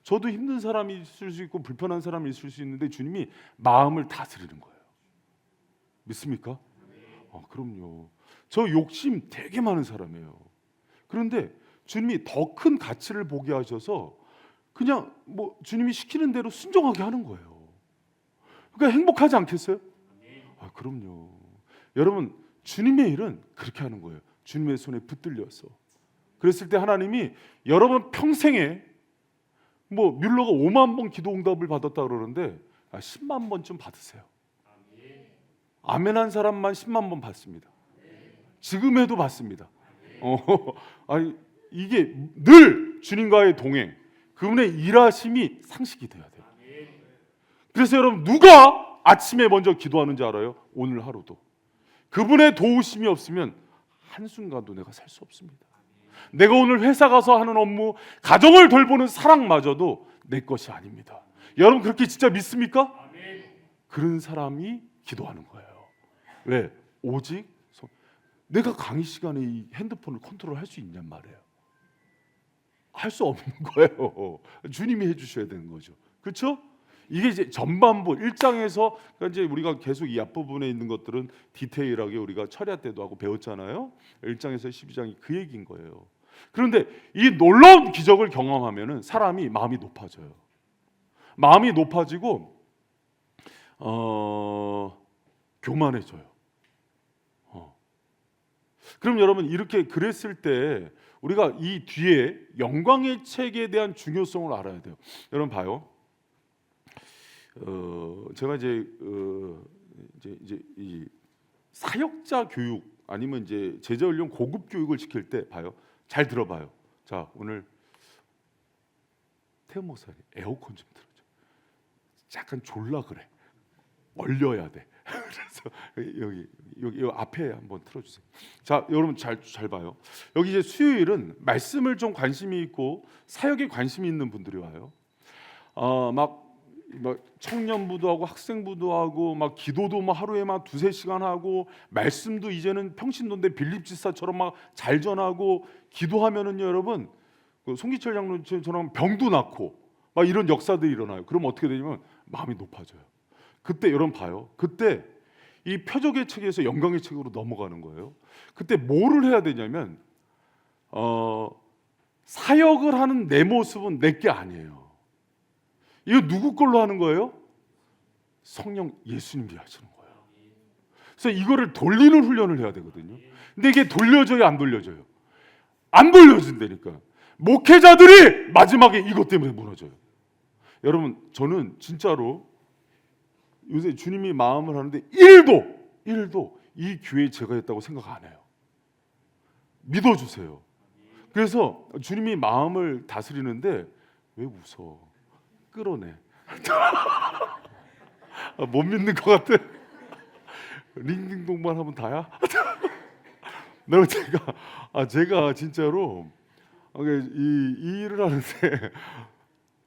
저도 힘든 사람이 있을 수 있고 불편한 사람이 있을 수 있는데 주님이 마음을 다스리는 거예요. 믿습니까? 그럼요. 저 욕심 되게 많은 사람이에요. 그런데 주님이 더 큰 가치를 보게 하셔서 그냥 뭐 주님이 시키는 대로 순종하게 하는 거예요. 그러니까 행복하지 않겠어요? 그럼요. 여러분 주님의 일은 그렇게 하는 거예요. 주님의 손에 붙들려서. 그랬을 때 하나님이 여러분 평생에 뭐 뮬러가 5만 번 기도 응답을 받았다 그러는데 10만 번쯤 받으세요. 아멘한 사람만 10만 번 받습니다. 지금에도 받습니다. 아니 이게 늘 주님과의 동행, 그분의 일하심이 상식이 돼야 돼요. 그래서 여러분 누가 아침에 먼저 기도하는지 알아요? 오늘 하루도 그분의 도우심이 없으면 한순간도 내가 살 수 없습니다. 내가 오늘 회사 가서 하는 업무, 가정을 돌보는 사랑마저도 내 것이 아닙니다. 여러분 그렇게 진짜 믿습니까? 그런 사람이 기도하는 거예요. 왜? 오직 내가 강의 시간에 이 핸드폰을 컨트롤할 수 있냔 말이에요. 할 수 없는 거예요. 주님이 해주셔야 되는 거죠. 그렇죠? 이게 이제 전반부 1장에서 그러니까 이제 우리가 계속 이 앞부분에 있는 것들은 디테일하게 우리가 철야 때도 하고 배웠잖아요. 1장에서 12장이 그 얘기인 거예요. 그런데 이 놀라운 기적을 경험하면은 사람이 마음이 높아져요. 마음이 높아지고 교만해져요. 그럼 여러분 이렇게 그랬을 때 우리가 이 뒤에 영광의 책에 대한 중요성을 알아야 돼요. 여러분 봐요. 제가 이제 이 사역자 교육 아니면 이제 제자훈련 고급 교육을 시킬 때 봐요. 잘 들어봐요. 자 오늘 태연 목사님 에어컨 좀 틀어줘. 약간 졸라 그래. 얼려야 돼. 그래서 여기 앞에 한번 틀어주세요. 자 여러분 잘 봐요. 여기 이제 수요일은 말씀을 좀 관심이 있고 사역에 관심이 있는 분들이 와요. 막 청년부도 하고 학생부도 하고 막 기도도 막 하루에 막 2-3시간 하고 말씀도 이제는 평신도인데 빌립 지사처럼 막 잘 전하고 기도하면은요 여러분 그 송기철 장로처럼 병도 낫고 막 이런 역사들이 일어나요. 그럼 어떻게 되냐면 마음이 높아져요. 그때 여러분 봐요. 그때 이 표적의 책에서 영광의 책으로 넘어가는 거예요. 그때 뭐를 해야 되냐면 사역을 하는 내 모습은 내게 아니에요. 이거 누구 걸로 하는 거예요? 성령 예수님이 하시는 거예요. 그래서 이거를 돌리는 훈련을 해야 되거든요. 근데 이게 돌려져요, 안 돌려져요? 안 돌려진다니까. 목회자들이 마지막에 이것 때문에 무너져요. 여러분 저는 진짜로 요새 주님이 마음을 하는데 1도 이 교회에 제가 했다고 생각 안 해요. 믿어주세요. 그래서 주님이 마음을 다스리는데 왜 웃어? 끌어내. 못 믿는 것 같아. 링딩동만 하면 다야? 내가 제가 진짜로 이 일을 하는데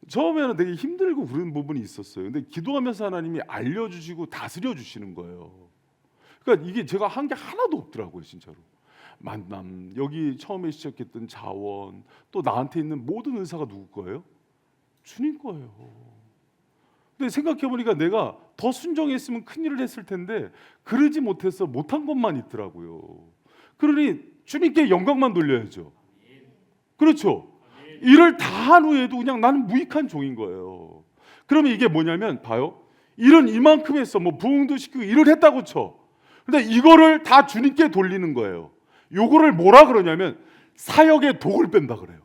처음에는 되게 힘들고 그런 부분이 있었어요. 근데 기도하면서 하나님이 알려주시고 다스려 주시는 거예요. 그러니까 이게 제가 한 게 하나도 없더라고요, 진짜로. 만남, 여기 처음에 시작했던 자원, 또 나한테 있는 모든 은사가 누구 거예요? 주님 거예요. 근데 생각해 보니까 내가 더 순종했으면 큰일을 했을 텐데 그러지 못해서 못한 것만 있더라고요. 그러니 주님께 영광만 돌려야죠. 그렇죠? 일을 다 한 후에도 그냥 나는 무익한 종인 거예요. 그러면 이게 뭐냐면 봐요. 일은 이만큼 했어. 뭐 부흥도 시키고 일을 했다고 쳐. 근데 이거를 다 주님께 돌리는 거예요. 요거를 뭐라 그러냐면 사역의 독을 뺀다 그래요.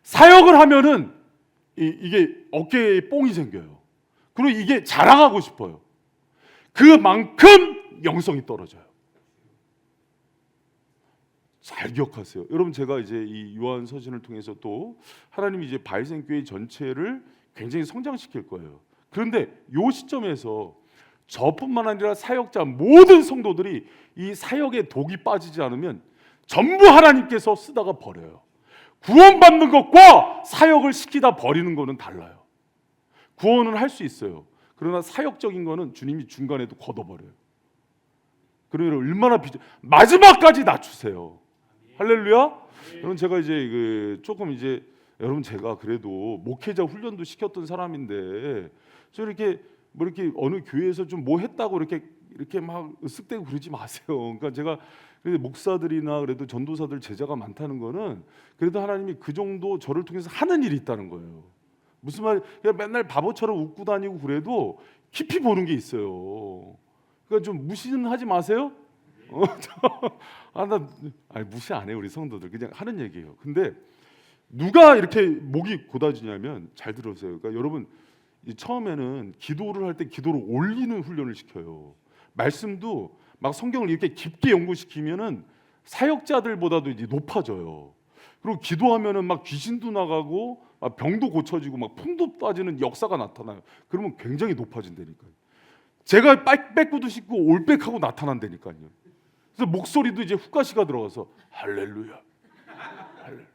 사역을 하면은 이게 어깨에 뽕이 생겨요. 그리고 이게 자랑하고 싶어요. 그만큼 영성이 떨어져요. 잘 기억하세요. 여러분, 제가 이제 이 요한 서신을 통해서 또 하나님이 이제 바이센교회 전체를 굉장히 성장시킬 거예요. 그런데 요 시점에서 저뿐만 아니라 사역자 모든 성도들이 이 사역의 독이 빠지지 않으면 전부 하나님께서 쓰다가 버려요. 구원받는 것과 사역을 시키다 버리는 거는 달라요. 구원은 할 수 있어요. 그러나 사역적인 거는 주님이 중간에도 걷어버려요. 그러면 얼마나 마지막까지 낮추세요. 할렐루야. 여러분, 제가 이제 조금 이제 여러분, 제가 그래도 목회자 훈련도 시켰던 사람인데 저 이렇게 뭐 이렇게 어느 교회에서 좀 뭐 했다고 이렇게 막 으쓱대고 그러지 마세요. 그러니까 제가 목사들이나 그래도 전도사들 제자가 많다는 거는 그래도 하나님이 그 정도 저를 통해서 하는 일이 있다는 거예요. 무슨 말? 그냥 맨날 바보처럼 웃고 다니고 그래도 깊이 보는 게 있어요. 그러니까 좀 무시는 하지 마세요. 무시 안 해요. 우리 성도들 그냥 하는 얘기예요. 근데 누가 이렇게 목이 고다지냐면 잘 들으세요. 그러니까 여러분, 처음에는 기도를 할 때 기도를 올리는 훈련을 시켜요. 말씀도 막 성경을 이렇게 깊게 연구시키면은 사역자들보다도 이제 높아져요. 그리고 기도하면은 막 귀신도 나가고 막 병도 고쳐지고 막 풍도 빠지는 역사가 나타나요. 그러면 굉장히 높아진다니까요. 제가 빼꾸도 씻고 올백하고 나타난다니까요. 그래서 목소리도 이제 후가시가 들어가서 할렐루야, 할렐루야.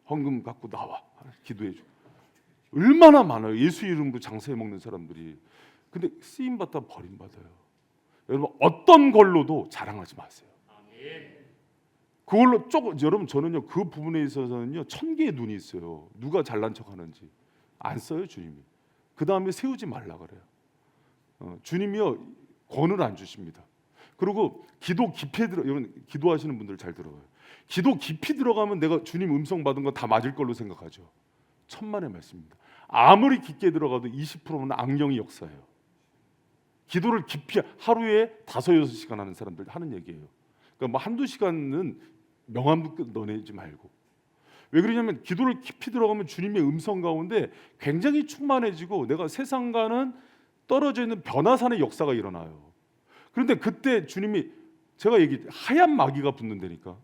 헌금 갖고 나와 기도해줘. 얼마나 많아요. 예수 이름으로 장사해 먹는 사람들이. 근데 쓰임 받다 버림받아요. 여러분, 어떤 걸로도 자랑하지 마세요. 그걸로 여러분, 저는요 그 부분에 있어서는요 1000개의 눈이 있어요. 누가 잘난 척하는지 안 써요 주님이. 그 다음에 세우지 말라 그래요. 주님이요 권을 안 주십니다. 그리고 기도 깊이 여러분, 기도하시는 분들 잘 들어요. 기도 깊이 들어가면 내가 주님 음성 받은 거 다 맞을 걸로 생각하죠. 천만의 말씀입니다. 아무리 깊게 들어가도 20%는 악령이 역사해요. 기도를 깊이 하루에 5-6시간 하는 사람들 하는 얘기예요. 그러니까 뭐 한두 시간은 명함도 넣어내지 말고. 왜 그러냐면 기도를 깊이 들어가면 주님의 음성 가운데 굉장히 충만해지고 내가 세상과는 떨어져 있는 변화산의 역사가 일어나요. 그런데 그때 주님이 제가 하얀 마귀가 붙는다니까.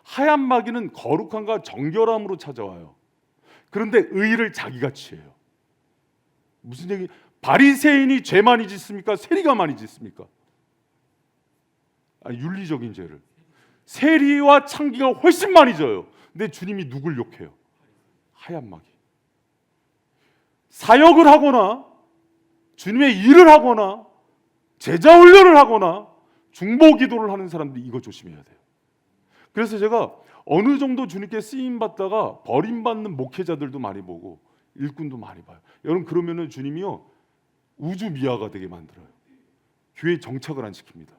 하얀 마귀는 거룩함과 정결함으로 찾아와요. 그런데 의를 자기가 취해요. 무슨 얘기? 바리새인이 죄 많이 짓습니까? 세리가 많이 짓습니까? 윤리적인 죄를. 세리와 창기가 훨씬 많이 져요. 근데 주님이 누굴 욕해요? 하얀 마귀. 사역을 하거나 주님의 일을 하거나 제자 훈련을 하거나 중보 기도를 하는 사람들이 이거 조심해야 돼요. 그래서 제가 어느 정도 주님께 쓰임 받다가 버림받는 목회자들도 많이 보고 일꾼도 많이 봐요. 여러분, 그러면은 주님이요 우주 미화가 되게 만들어요. 교회 정착을 안 시킵니다.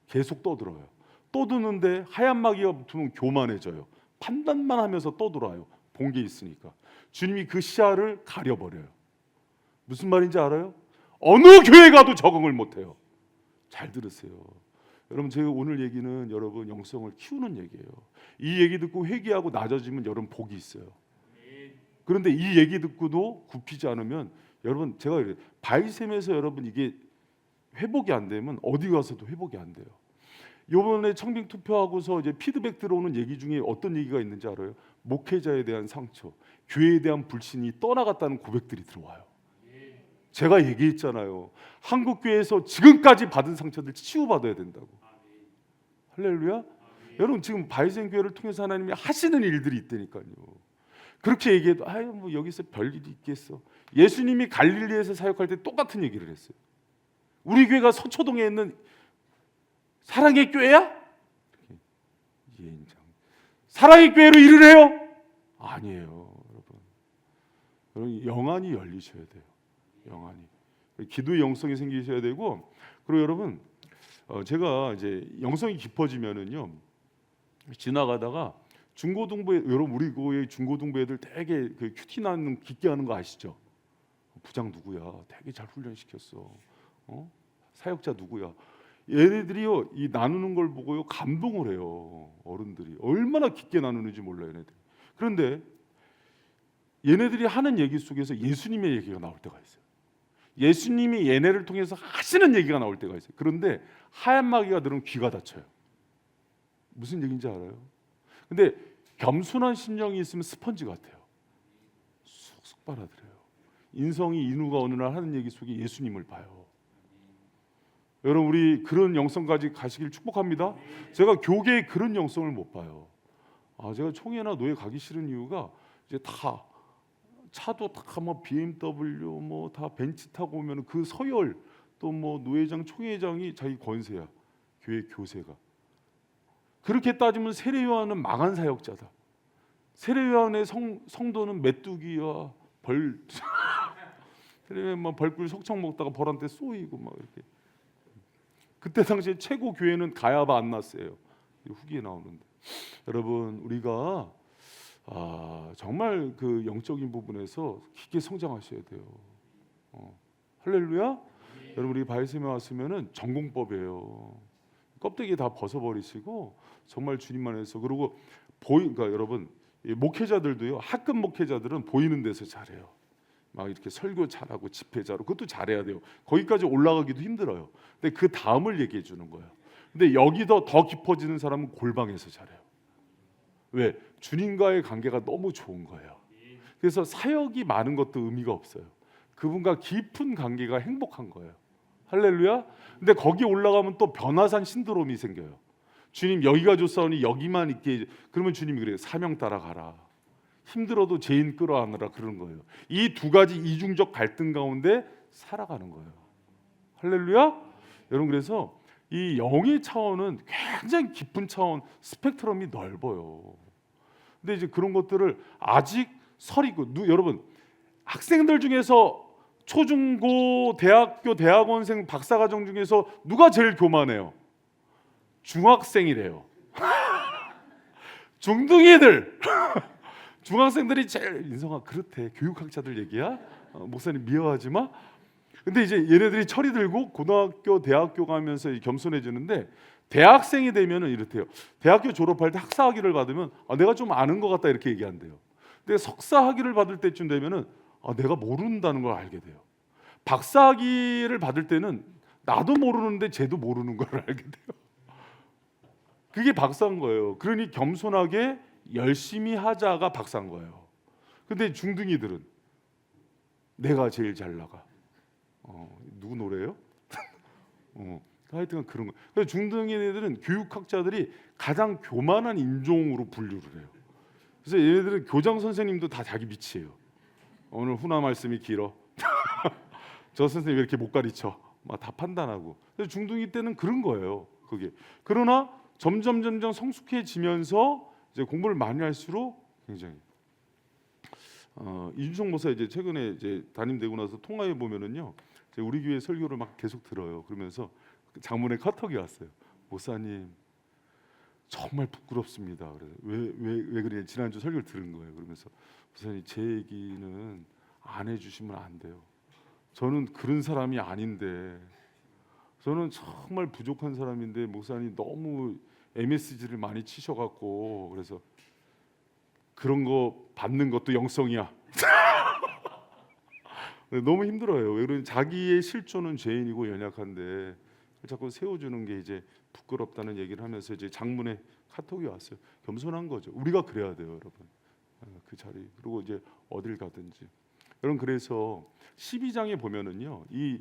계속 떠들어요. 떠드는데 하얀 마귀가 붙으면 교만해져요. 판단만 하면서 떠들어요. 본 게 있으니까. 주님이 그 시야를 가려버려요. 무슨 말인지 알아요? 어느 교회 가도 적응을 못해요. 잘 들으세요. 여러분, 제가 오늘 얘기는 여러분 영성을 키우는 얘기예요. 이 얘기 듣고 회개하고 낮아지면 여러분 복이 있어요. 그런데 이 얘기 듣고도 굽히지 않으면 여러분, 제가 이래요. 바이셈에서 여러분 이게 회복이 안 되면 어디 가서도 회복이 안 돼요. 이번에 청빙 투표하고서 이제 피드백 들어오는 얘기 중에 어떤 얘기가 있는지 알아요? 목회자에 대한 상처, 교회에 대한 불신이 떠나갔다는 고백들이 들어와요. 제가 얘기했잖아요. 한국 교회에서 지금까지 받은 상처들 치유받아야 된다고. 할렐루야. 여러분, 지금 바이센 교회를 통해서 하나님이 하시는 일들이 있다니까요. 그렇게 얘기해도 뭐 여기서 별일이 있겠어. 예수님이 갈릴리에서 사역할 때 똑같은 얘기를 했어요. 우리 교회가 서초동에 있는 사랑의 교회야? 사랑의 교회로 일을 해요? 아니에요, 여러분. 영안이 열리셔야 돼요. 영안이. 기도의 영성이 생기셔야 되고, 그리고 여러분, 제가 이제 영성이 깊어지면은요, 지나가다가 중고등부 여러분, 우리 교회 중고등부 애들 되게 그 큐티 나는 깊게 하는 거 아시죠? 부장 누구야? 되게 잘 훈련시켰어. 사역자 누구야? 얘네들이요 이 나누는 걸 보고요 감동을 해요. 어른들이 얼마나 깊게 나누는지 몰라요, 얘네들. 그런데 얘네들이 하는 얘기 속에서 예수님의 얘기가 나올 때가 있어요. 예수님이 얘네를 통해서 하시는 얘기가 나올 때가 있어요. 그런데 하얀 마귀가 들으면 귀가 닫혀요. 무슨 얘기인지 알아요? 근데 겸손한 심령이 있으면 스펀지 같아요. 쑥쑥 빨아들여요. 인성이 인후가 어느 날 하는 얘기 속에 예수님을 봐요. 여러분 우리 그런 영성까지 가시길 축복합니다. 제가 교계에 그런 영성을 못 봐요. 제가 총회나 노예 가기 싫은 이유가 이제 다 차도 다 뭐 BMW 뭐 다 벤츠 타고 오면 그 서열 또 뭐 노회장 총회장이 자기 권세야. 교회 교세가. 그렇게 따지면 세례요한은 망한 사역자다. 세례요한의 성도는 메뚜기와 벌 세례요한 벌꿀 석청 먹다가 벌한테 쏘이고 막 이렇게. 그때 당시에 최고 교회는 가야바 안나스예요. 후기에 나오는데 여러분 우리가 정말 그 영적인 부분에서 깊게 성장하셔야 돼요. 할렐루야. 여러분 우리 바이섬에 왔으면은 전공법이에요. 껍데기 다 벗어버리시고 정말 주님만 해서 그리고 그러니까 여러분 목회자들도요 학급 목회자들은 보이는 데서 잘해요. 막 이렇게 설교 잘하고 집회 잘하고 그것도 잘해야 돼요. 거기까지 올라가기도 힘들어요. 근데 그 다음을 얘기해 주는 거예요. 근데 여기도 더 깊어지는 사람은 골방에서 잘해요. 왜? 주님과의 관계가 너무 좋은 거예요. 그래서 사역이 많은 것도 의미가 없어요. 그분과 깊은 관계가 행복한 거예요. 할렐루야. 근데 거기 올라가면 또 변화산 신드롬이 생겨요. 주님 여기가 좋사오니 여기만 있게. 그러면 주님이 그래요. 사명 따라가라. 힘들어도 죄인 끌어안으라 그러는 거예요. 이 두 가지 이중적 갈등 가운데 살아가는 거예요. 할렐루야. 여러분 그래서 이 영의 차원은 굉장히 깊은 차원, 스펙트럼이 넓어요. 근데 이제 그런 것들을 아직 서리고 여러분 학생들 중에서 초중고 대학교 대학원생 박사과정 중에서 누가 제일 교만해요? 중학생이래요. 중등이들. 중학생들이 제일 인성아 그렇대. 교육학자들 얘기야. 목사님 미워하지 마. 근데 이제 얘네들이 철이 들고 고등학교 대학교 가면서 겸손해지는데 대학생이 되면은 이렇대요. 대학교 졸업할 때 학사 학위를 받으면 내가 좀 아는 것 같다 이렇게 얘기한대요. 근데 석사 학위를 받을 때쯤 되면은 내가 모른다는 걸 알게 돼요. 박사 학위를 받을 때는 나도 모르는데 쟤도 모르는 걸 알게 돼요. 그게 박사인 거예요. 그러니 겸손하게 열심히 하자가 박사인 거예요. 근데 중등이들은 내가 제일 잘 나가. 누구 노래요? 하여튼 그런 거. 그래서 중등이들은 교육학자들이 가장 교만한 인종으로 분류를 해요. 그래서 얘네들은 교장 선생님도 다 자기 밑이에요. 오늘 훈화 말씀이 길어. 저 선생님 왜 이렇게 못 가르쳐? 막 다 판단하고. 그래서 중등이 때는 그런 거예요. 그게. 그러나 점점 성숙해지면서 이제 공부를 많이 할수록 굉장히 이준성 목사 이제 최근에 이제 담임되고 나서 통화해 보면은요, 우리 교회 설교를 막 계속 들어요. 그러면서 장문에 카톡이 왔어요. 목사님 정말 부끄럽습니다. 그래서 왜 그래? 지난주 설교를 들은 거예요. 그러면서 목사님 제 얘기는 안 해주시면 안 돼요. 저는 그런 사람이 아닌데, 저는 정말 부족한 사람인데 목사님 너무 MSG를 많이 치셔갖고 그래서 그런 거 받는 것도 영성이야. 너무 힘들어요. 왜 그러면 자기의 실존은 죄인이고 연약한데 자꾸 세워주는 게 이제 부끄럽다는 얘기를 하면서 이제 장문에 카톡이 왔어요. 겸손한 거죠. 우리가 그래야 돼요, 여러분. 그 자리 그리고 이제 어딜 가든지. 여러분 그래서 12장에 보면은요, 이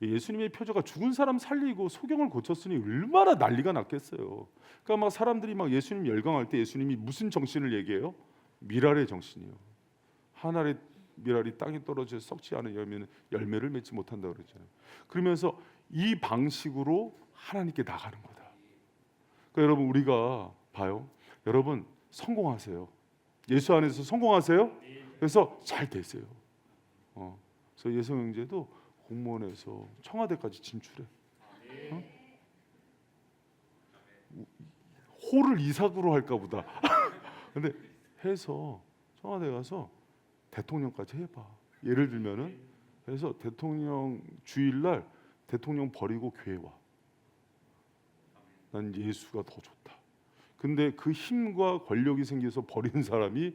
예수님의 표저가 죽은 사람 살리고 소경을 고쳤으니 얼마나 난리가 났겠어요. 그러니까 막 사람들이 막 예수님 열광할 때 예수님이 무슨 정신을 얘기해요? 미랄의 정신이요. 한 알의 미랄이 땅에 떨어져 썩지 않은 열매를 맺지 못한다 그랬잖아요. 그러면서 이 방식으로 하나님께 나가는 거다. 그러니까 여러분 우리가 봐요. 여러분 성공하세요. 예수 안에서 성공하세요. 그래서 잘 되세요. 그래서 예성 형제도 공무원에서 청와대까지 진출해. 호를 이삭으로 할까 보다. 근데 해서 청와대 가서 대통령까지 해봐. 예를 들면은 해서 대통령 주일날 대통령 버리고 교회 와. 난 예수가 더 좋다. 근데 그 힘과 권력이 생겨서 버리는 사람이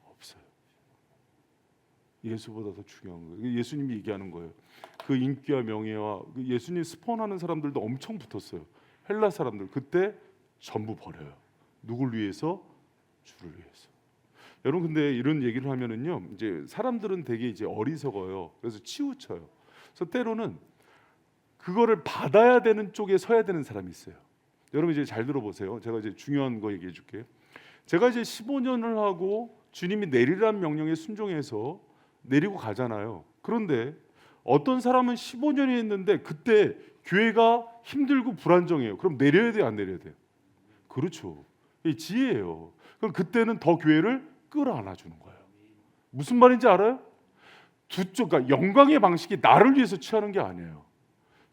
없어요. 예수보다 더 중요한 거예요. 예수님이 얘기하는 거예요. 그 인기와 명예와 예수님 스폰하는 사람들도 엄청 붙었어요. 헬라 사람들 그때 전부 버려요. 누굴 위해서? 주를 위해서. 여러분 근데 이런 얘기를 하면은요, 이제 사람들은 되게 이제 어리석어요. 그래서 치우쳐요. 그래서 때로는 그거를 받아야 되는 쪽에 서야 되는 사람이 있어요. 여러분 이제 잘 들어보세요. 제가 이제 중요한 거 얘기해 줄게요. 제가 이제 15년을 하고 주님이 내리라는 명령에 순종해서 내리고 가잖아요. 그런데 어떤 사람은 15년이 했는데 그때 교회가 힘들고 불안정해요. 그럼 내려야 돼요, 안 내려야 돼요? 그렇죠. 이 지혜예요. 그럼 그때는 더 교회를 끌어안아 주는 거예요. 무슨 말인지 알아요? 두 쪽, 그러니까 영광의 방식이 나를 위해서 취하는 게 아니에요.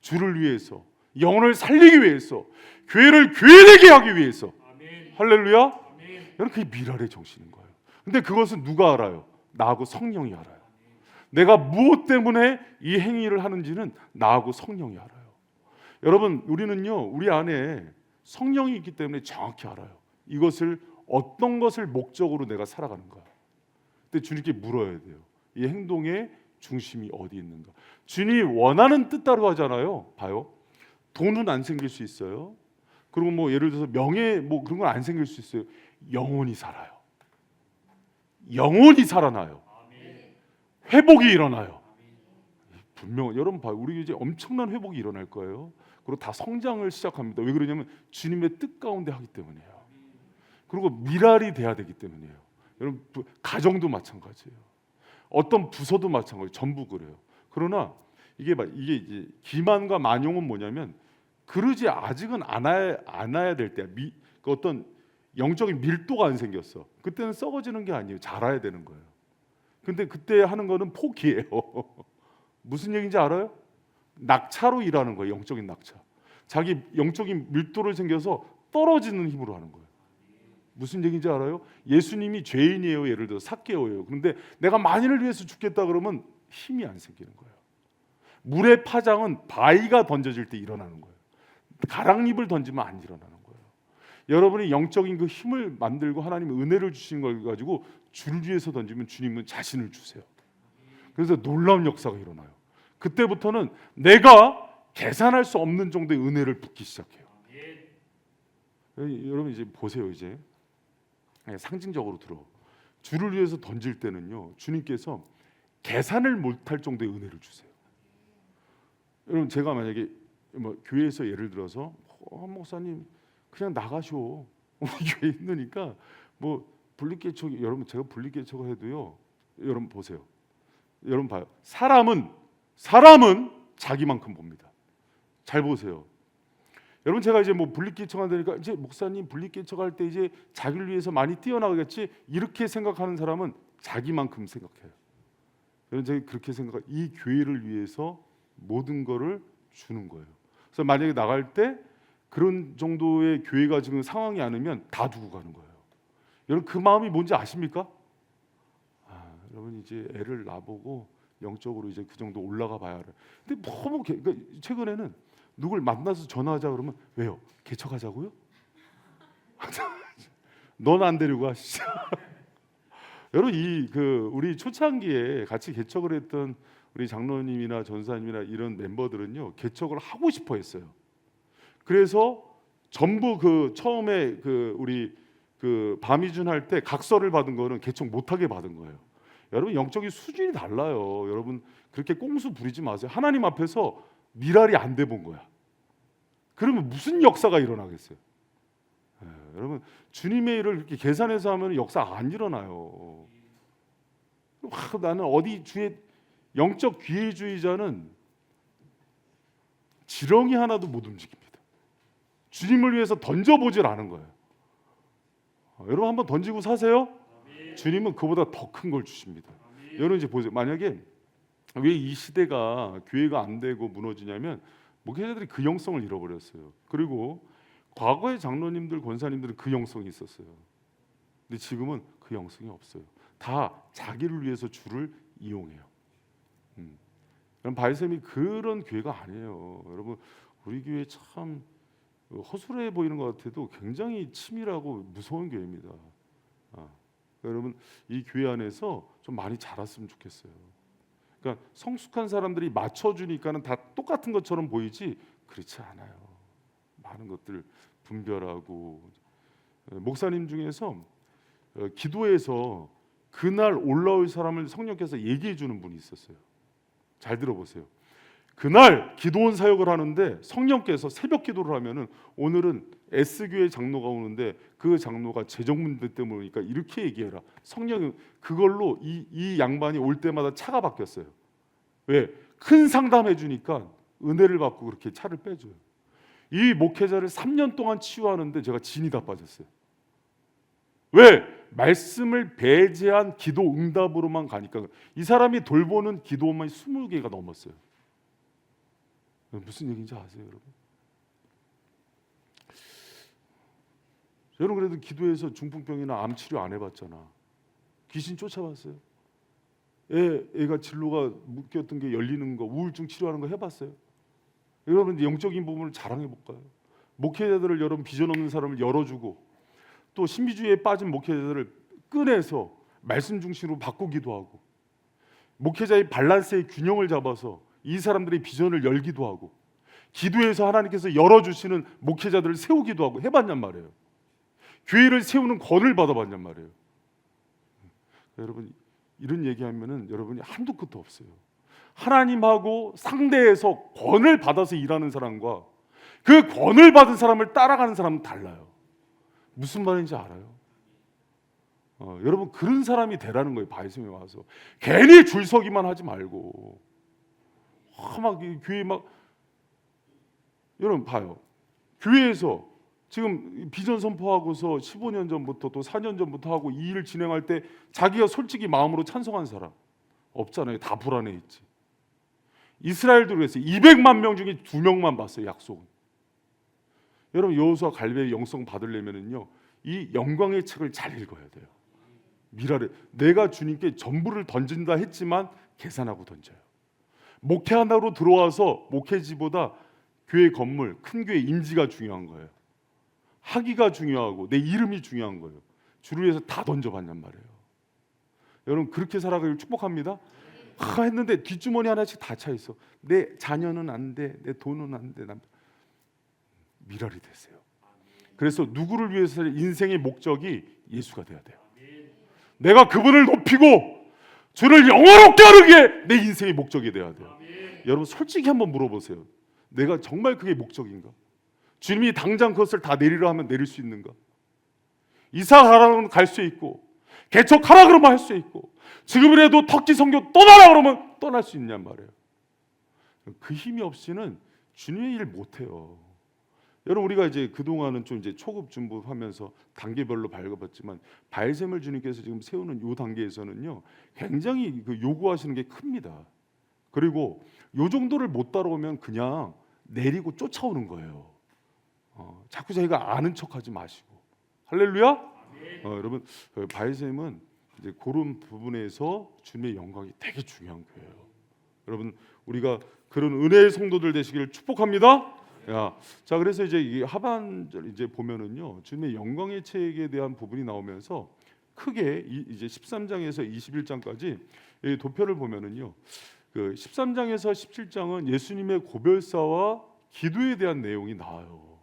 주를 위해서, 영혼을 살리기 위해서, 교회를 교회되게 하기 위해서. 아멘. 할렐루야. 아멘. 여러분 그게 미랄의 정신인 거예요. 근데 그것은 누가 알아요? 나하고 성령이 알아요. 내가 무엇 때문에 이 행위를 하는지는 나하고 성령이 알아요. 여러분 우리는요, 우리 안에 성령이 있기 때문에 정확히 알아요. 이것을 어떤 것을 목적으로 내가 살아가는가. 근데 주님께 물어야 돼요. 이 행동의 중심이 어디 있는가. 주님이 원하는 뜻대로 하잖아요. 봐요. 돈은 안 생길 수 있어요. 그리고 뭐 예를 들어서 명예 뭐 그런 건 안 생길 수 있어요. 영혼이 살아요. 영혼이 살아나요. 회복이 일어나요. 분명 여러분 봐요. 우리 이제 엄청난 회복이 일어날 거예요. 그리고 다 성장을 시작합니다. 왜 그러냐면 주님의 뜻 가운데 하기 때문이에요. 그리고 미랄이 돼야 되기 때문이에요. 여러분 가정도 마찬가지예요. 어떤 부서도 마찬가지예요. 전부 그래요. 그러나 이게 이제 기만과 만용은 뭐냐면 그러지 아직은 안아야 될 때야. 그 어떤 영적인 밀도가 안 생겼어. 그때는 썩어지는 게 아니에요. 자라야 되는 거예요. 근데 그때 하는 거는 포기예요. 무슨 얘기인지 알아요? 낙차로 일하는 거예요. 영적인 낙차. 자기 영적인 밀도를 생겨서 떨어지는 힘으로 하는 거예요. 무슨 얘기인지 알아요? 예수님이 죄인이에요. 예를 들어 삭개오예요. 그런데 내가 만인을 위해서 죽겠다 그러면 힘이 안 생기는 거예요. 물의 파장은 바위가 던져질 때 일어나는 거예요. 가랑잎을 던지면 안 일어나는 거예요. 여러분이 영적인 그 힘을 만들고 하나님의 은혜를 주신 걸 가지고 주를 위해서 던지면 주님은 자신을 주세요. 그래서 놀라운 역사가 일어나요. 그때부터는 내가 계산할 수 없는 정도의 은혜를 붓기 시작해요. 여러분 이제 보세요. 이제 상징적으로 들어. 주를 위해서 던질 때는요, 주님께서 계산을 못할 정도의 은혜를 주세요. 여러분 제가 만약에 뭐 교회에서 예를 들어서 목사님 그냥 나가쇼. 우리 교회 있으니까 뭐 분리개척, 여러분 제가 분리개척을 해도요, 여러분 보세요. 여러분 봐요. 사람은 자기만큼 봅니다. 잘 보세요. 여러분 제가 이제 뭐 분리개척한다니까 이제 목사님 분리개척할 때 이제 자기를 위해서 많이 뛰어나가겠지 이렇게 생각하는 사람은 자기만큼 생각해요. 여러분 제가 그렇게 생각해요. 이 교회를 위해서 모든 거를 주는 거예요. 그래서 만약에 나갈 때 그런 정도의 교회가 지금 상황이 아니면 다 두고 가는 거예요. 여러분 그 마음이 뭔지 아십니까? 여러분 이제 애를 낳아보고 영적으로 이제 그 정도 올라가 봐야 알아요. 근데 너무 그러니까 최근에는 누굴 만나서 전화하자 그러면 왜요? 개척하자고요? 넌 안 데리고 와. 여러분 우리 초창기에 같이 개척을 했던 우리 장로님이나 전사님이나 이런 멤버들은요 개척을 하고 싶어 했어요. 그래서 전부 처음에 우리 밤이준 할 때 각서를 받은 거는 개척 못하게 받은 거예요. 여러분 영적인 수준이 달라요. 여러분 그렇게 꼼수 부리지 마세요. 하나님 앞에서 미랄이 안 돼 본 거야. 그러면 무슨 역사가 일어나겠어요? 여러분 주님의 일을 이렇게 계산해서 하면 역사 안 일어나요. 나는 어디 주의 영적 기회주의자는 지렁이 하나도 못 움직입니다. 주님을 위해서 던져보질 않은 거예요. 여러분 한번 던지고 사세요. 주님은 그보다 더 큰 걸 주십니다. 여러분 이제 보세요. 만약에 왜 이 시대가 교회가 안 되고 무너지냐면 목회자들이 그 영성을 잃어버렸어요. 그리고 과거의 장로님들, 권사님들은 그 영성이 있었어요. 근데 지금은 그 영성이 없어요. 다 자기를 위해서 주를 이용해요. 여러분 바이샘이 그런 교회가 아니에요. 여러분 우리 교회 참 허술해 보이는 것 같아도 굉장히 치밀하고 무서운 교회입니다. 아, 여러분 이 교회 안에서 좀 많이 자랐으면 좋겠어요. 그러니까 성숙한 사람들이 맞춰주니까는 다 똑같은 것처럼 보이지 그렇지 않아요. 많은 것들 분별하고 목사님 중에서 기도해서 그날 올라올 사람을 성령께서 얘기해 주는 분이 있었어요. 잘 들어보세요. 그날 기도원 사역을 하는데 성령께서 새벽 기도를 하면은 오늘은 S교회 장로가 오는데 그 장로가 재정 문제 때문이니까 이렇게 얘기해라. 성령이 그걸로 이 양반이 올 때마다 차가 바뀌었어요. 왜? 큰 상담해 주니까 은혜를 받고 그렇게 차를 빼줘요. 이 목회자를 3년 동안 치유하는데 제가 진이 다 빠졌어요. 왜? 말씀을 배제한 기도 응답으로만 가니까. 이 사람이 돌보는 기도원만 20개가 넘었어요. 무슨 얘기인지 아세요, 여러분? 여러분 그래도 기도해서 중풍병이나 암 치료 안 해봤잖아. 귀신 쫓아봤어요? 애가 진로가 묶였던 게 열리는 거, 우울증 치료하는 거 해봤어요? 여러분 영적인 부분을 자랑해 볼까요? 목회자들을 여러분 비전 없는 사람을 열어주고 또 신비주의에 빠진 목회자들을 꺼내서 말씀 중심으로 바꾸기도 하고 목회자의 밸런스의 균형을 잡아서 이 사람들의 비전을 열기도 하고 기도해서 하나님께서 열어주시는 목회자들을 세우기도 하고 해봤냔 말이에요. 교회를 세우는 권을 받아봤냔 말이에요. 여러분 이런 얘기하면은 여러분이 한도 끝도 없어요. 하나님하고 상대해서 권을 받아서 일하는 사람과 그 권을 받은 사람을 따라가는 사람은 달라요. 무슨 말인지 알아요? 여러분 그런 사람이 되라는 거예요. 바이섬에 와서 괜히 줄 서기만 하지 말고 막 교회 막 여러분 봐요. 교회에서 지금 비전 선포하고서 15년 전부터 또 4년 전부터 하고 이 일을 진행할 때 자기가 솔직히 마음으로 찬성한 사람 없잖아요. 다 불안해 있지. 이스라엘도 그랬어요. 200만 명 중에 2명만 봤어요. 약속은. 여러분 여호수아 갈렙의 영성 받으려면은요 이 영광의 책을 잘 읽어야 돼요. 미라를 내가 주님께 전부를 던진다 했지만 계산하고 던져요. 목회한다고 들어와서 목회지보다 교회 건물, 큰 교회 임지가 중요한 거예요. 학위가 중요하고 내 이름이 중요한 거예요. 주를 위해서 다 던져봤냔 말이에요. 여러분 그렇게 살아가길 축복합니다. 했는데 뒷주머니 하나씩 다 차 있어. 내 자녀는 안 돼, 내 돈은 안 돼. 미랄이 되세요. 그래서 누구를 위해서 인생의 목적이 예수가 돼야 돼요. 내가 그분을 높이고 주를 영원롭게 하는 게 내 인생의 목적이 돼야 돼요. 여러분 솔직히 한번 물어보세요. 내가 정말 그게 목적인가? 주님이 당장 그것을 다 내리라 하면 내릴 수 있는가? 이사가라 그러면 갈 수 있고 개척하라 그러면 할 수 있고 지금이라도 터키 선교 떠나라 그러면 떠날 수 있냔 말이에요. 그 힘이 없이는 주님의 일을 못해요. 여러분 우리가 이제 그동안은 좀 이제 초급 중급하면서 단계별로 밟아봤지만 바이샘을 주님께서 지금 세우는 이 단계에서는요 굉장히 그 요구하시는 게 큽니다. 그리고 요 정도를 못 따라오면 그냥 내리고 쫓아오는 거예요. 자꾸 자기가 아는 척하지 마시고 할렐루야. 여러분 바이샘은 이제 그런 부분에서 주님의 영광이 되게 중요한 거예요. 여러분 우리가 그런 은혜의 성도들 되시기를 축복합니다. 자 그래서 이제 이 하반절 이제 보면은요 주님의 영광의 책에 대한 부분이 나오면서 크게 이제 13장에서 21장까지 도표를 보면은요 그 13장에서 17장은 예수님의 고별사와 기도에 대한 내용이 나와요.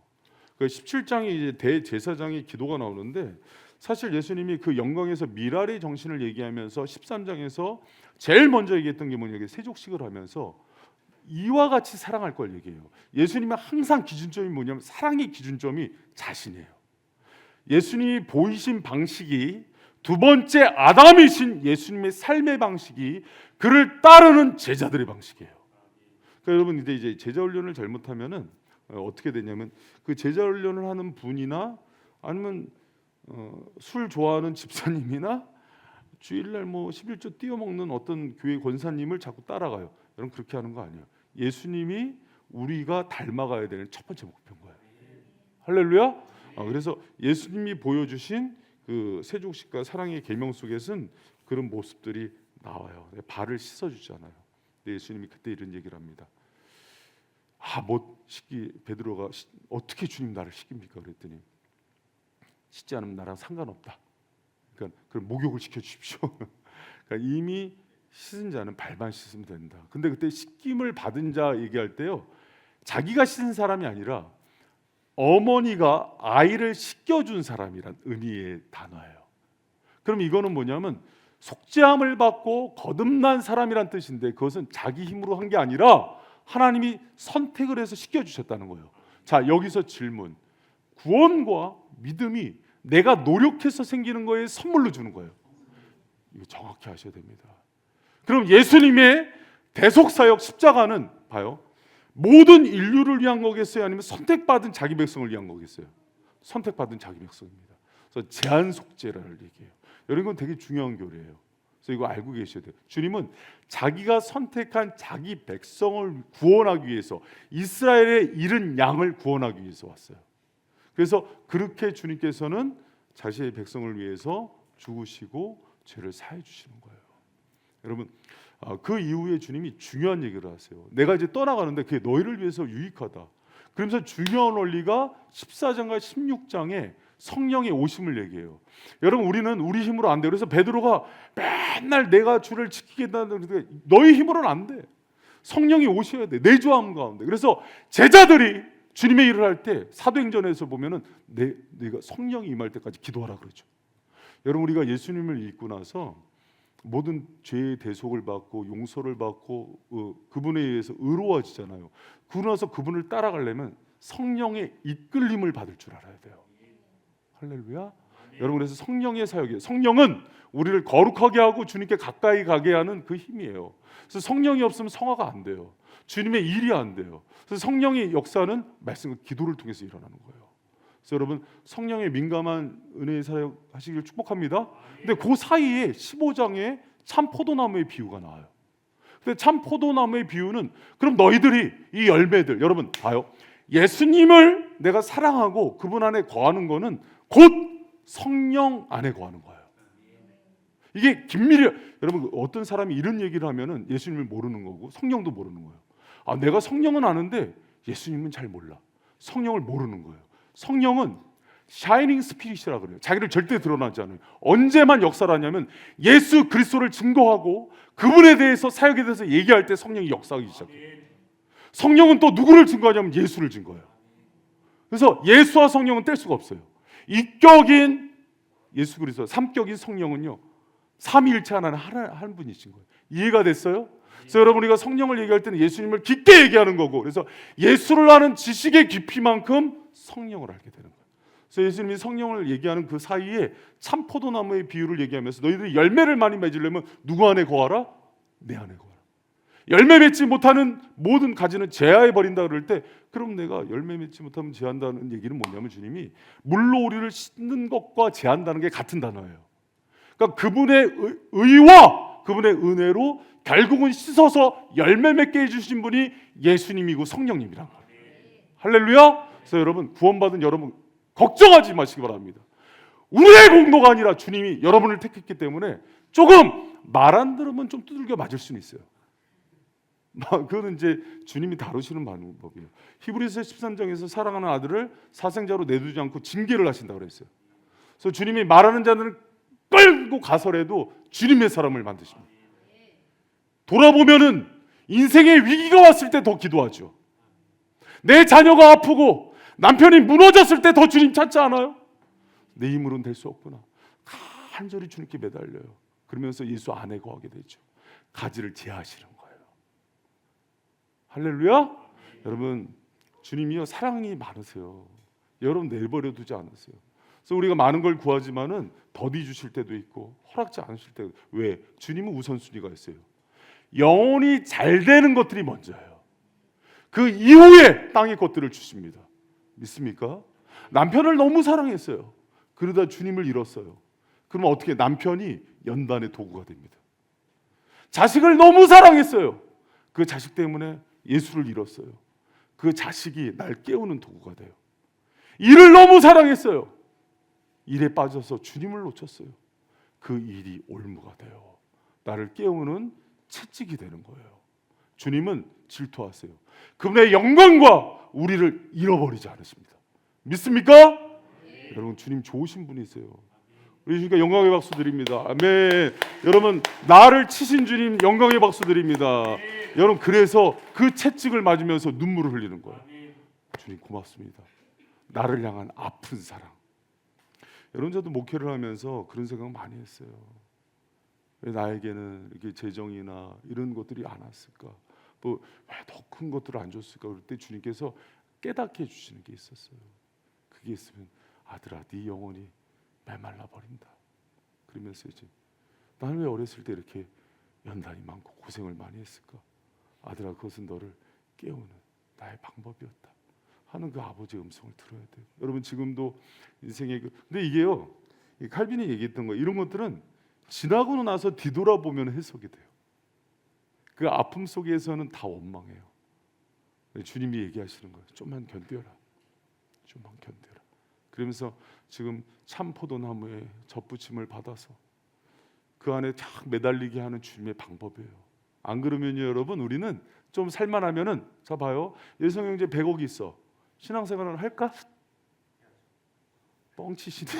그 17장이 이제 대제사장의 기도가 나오는데 사실 예수님이 그 영광에서 미랄의 정신을 얘기하면서 13장에서 제일 먼저 얘기했던 게 뭐냐면 세족식을 하면서 이와 같이 사랑할 걸 얘기해요. 예수님의 항상 기준점이 뭐냐면 사랑의 기준점이 자신이에요. 예수님이 보이신 방식이 두 번째 아담이신 예수님의 삶의 방식이 그를 따르는 제자들의 방식이에요. 그러니까 여러분 이제 제자 훈련을 잘못하면은 어떻게 되냐면 그 제자 훈련을 하는 분이나 아니면 술 좋아하는 집사님이나 주일날 뭐 11조 띄워먹는 어떤 교회 권사님을 자꾸 따라가요. 여러분 그렇게 하는 거 아니에요. 예수님이 우리가 닮아가야 되는 첫 번째 목표인 거예요. 할렐루야. 그래서 예수님이 보여주신 그 세족식과 사랑의 계명 속에서는 그런 모습들이 나와요. 발을 씻어주잖아요. 예수님이 그때 이런 얘기를 합니다. 못 씻기 베드로가 어떻게 주님 나를 씻깁니까? 그랬더니 씻지 않으면 나랑 상관없다. 그러니까 그럼 목욕을 시켜 주십시오. 그러니까 이미 씻은 자는 발만 씻으면 된다. 근데 그때 씻김을 받은 자 얘기할 때요, 자기가 씻은 사람이 아니라 어머니가 아이를 씻겨준 사람이란 의미의 단어예요. 그럼 이거는 뭐냐면 속죄함을 받고 거듭난 사람이란 뜻인데, 그것은 자기 힘으로 한 게 아니라 하나님이 선택을 해서 씻겨주셨다는 거예요. 자, 여기서 질문. 구원과 믿음이 내가 노력해서 생기는 거에 선물로 주는 거예요. 이거 정확히 아셔야 됩니다. 그럼 예수님의 대속사역 십자가는 봐요, 모든 인류를 위한 거겠어요? 아니면 선택받은 자기 백성을 위한 거겠어요? 선택받은 자기 백성입니다. 그래서 제한 속죄를 얘기해요. 여러분, 이건 되게 중요한 교리예요. 그래서 이거 알고 계셔야 돼요. 주님은 자기가 선택한 자기 백성을 구원하기 위해서, 이스라엘의 잃은 양을 구원하기 위해서 왔어요. 그래서 그렇게 주님께서는 자신의 백성을 위해서 죽으시고 죄를 사해 주시는 거예요. 여러분, 그 이후에 주님이 중요한 얘기를 하세요. 내가 이제 떠나가는데 그게 너희를 위해서 유익하다. 그러면서 중요한 원리가 14장과 16장에 성령의 오심을 얘기해요. 여러분, 우리는 우리 힘으로 안 돼요. 그래서 베드로가 맨날 내가 주를 지키겠다는, 너희 힘으로는 안 돼. 성령이 오셔야 돼, 내주함 가운데. 그래서 제자들이 주님의 일을 할 때 사도행전에서 보면은 내가 성령이 임할 때까지 기도하라 그러죠. 여러분, 우리가 예수님을 믿고 나서 모든 죄의 대속을 받고 용서를 받고 그분에 의해서 의로워지잖아요. 그러고 나서 그분을 따라가려면 성령의 이끌림을 받을 줄 알아야 돼요. 할렐루야. 여러분, 그래서 성령의 사역이에요. 성령은 우리를 거룩하게 하고 주님께 가까이 가게 하는 그 힘이에요. 그래서 성령이 없으면 성화가 안 돼요. 주님의 일이 안 돼요. 그래서 성령의 역사는 말씀과 기도를 통해서 일어나는 거예요. 그래서 여러분, 성령에 민감한 은혜의 사역 하시길 축복합니다. 근데 그 사이에 15장에 참 포도나무의 비유가 나와요. 근데 참 포도나무의 비유는, 그럼 너희들이 이 열매들, 여러분 봐요, 예수님을 내가 사랑하고 그분 안에 거하는 거는 곧 성령 안에 거하는 거예요. 이게 긴밀히, 여러분, 어떤 사람이 이런 얘기를 하면은 예수님을 모르는 거고 성령도 모르는 거예요. 내가 성령은 아는데 예수님은 잘 몰라. 성령을 모르는 거예요. 성령은 샤이닝 스피릿이라 그래요. 자기를 절대 드러나지 않아요. 언제만 역사를 하냐면 예수 그리스도를 증거하고 그분에 대해서, 사역에 대해서 얘기할 때 성령이 역사하기 시작해요. 성령은 또 누구를 증거하냐면 예수를 증거해요. 그래서 예수와 성령은 뗄 수가 없어요. 이격인 예수 그리스도, 삼격인 성령은요, 삼위일체 하나는 한 분이신 거예요. 이해가 됐어요? 그래서 여러분, 우리가 성령을 얘기할 때는 예수님을 깊게 얘기하는 거고, 그래서 예수를 아는 지식의 깊이만큼 성령을 알게 되는 거예요. 그래서 예수님이 성령을 얘기하는 그 사이에 참 포도나무의 비유를 얘기하면서 너희들이 열매를 많이 맺으려면 누구 안에 거하라? 내 안에 거하라. 열매 맺지 못하는 모든 가지는 제하해 버린다 그럴 때, 그럼 내가 열매 맺지 못하면 제한다는 얘기는 뭐냐면, 주님이 물로 우리를 씻는 것과 제한다는 게 같은 단어예요. 그러니까 그분의 의와 그분의 은혜로 결국은 씻어서 열매 맺게 해주신 분이 예수님이고 성령님이란 거예요. 할렐루야. 그래서 여러분, 구원받은 여러분 걱정하지 마시기 바랍니다. 우리의 공로가 아니라 주님이 여러분을 택했기 때문에 조금 말 안 들으면 좀 두들겨 맞을 수는 있어요. 그거는 이제 주님이 다루시는 방법이에요. 히브리서 13장에서 사랑하는 아들을 사생자로 내두지 않고 징계를 하신다고 그랬어요. 그래서 주님이 말하는 자들을 끌고 가서라도 주님의 사람을 만드십니다. 돌아보면은 인생의 위기가 왔을 때 더 기도하죠. 내 자녀가 아프고 남편이 무너졌을 때 더 주님 찾지 않아요? 내 힘으로는 될 수 없구나. 간절히 주님께 매달려요. 그러면서 예수 안에 거하게 되죠. 가지를 제하시는 거예요. 할렐루야. 여러분, 주님이요, 사랑이 많으세요. 여러분 내버려 두지 않으세요. 그래서 우리가 많은 걸 구하지만은 더디 주실 때도 있고 허락지 않으실 때도. 왜? 주님은 우선순위가 있어요. 영혼이 잘 되는 것들이 먼저예요. 그 이후에 땅의 것들을 주십니다. 믿습니까? 남편을 너무 사랑했어요. 그러다 주님을 잃었어요. 그러면 어떻게? 남편이 연단의 도구가 됩니다. 자식을 너무 사랑했어요. 그 자식 때문에 예수를 잃었어요. 그 자식이 날 깨우는 도구가 돼요. 일을 너무 사랑했어요. 일에 빠져서 주님을 놓쳤어요. 그 일이 올무가 돼요. 나를 깨우는 채찍이 되는 거예요. 주님은 질투하세요. 그분의 영광과 우리를 잃어버리지 않으십니다. 믿습니까? 여러분 주님 좋으신 분이세요. 우리 주님께 영광의 박수 드립니다. 아멘. 여러분 나를 치신 주님 영광의 박수 드립니다. 여러분 그래서 그 채찍을 맞으면서 눈물을 흘리는 거예요. 주님 고맙습니다. 나를 향한 아픈 사랑. 여러분 저도 목회를 하면서 그런 생각 많이 했어요. 왜 나에게는 이렇게 재정이나 이런 것들이 안 왔을까? 뭐 왜 더 큰 것들을 안 줬을까? 그럴 때 주님께서 깨닫게 해주시는 게 있었어요. 그게 있으면 아들아 네 영혼이 메말라 버린다. 그러면서 이제 나는 왜 어렸을 때 이렇게 연단이 많고 고생을 많이 했을까? 아들아 그것은 너를 깨우는 나의 방법이었다 하는 그 아버지의 음성을 들어야 돼요. 여러분 지금도 인생의 근데 이게요 칼빈이 얘기했던 거 이런 것들은 지나고 나서 뒤돌아보면 해석이 돼요. 그 아픔 속에서는 다 원망해요. 주님이 얘기하시는 거예요. 좀만 견뎌라. 좀만 견뎌라. 그러면서 지금 참 포도나무에 젖붙임을 받아서 그 안에 쫙 매달리게 하는 주님의 방법이에요. 안 그러면요 여러분 우리는 좀 살만하면은 자 봐요. 예성 형제 100억이 있어. 신앙생활을 할까? 뻥치시네.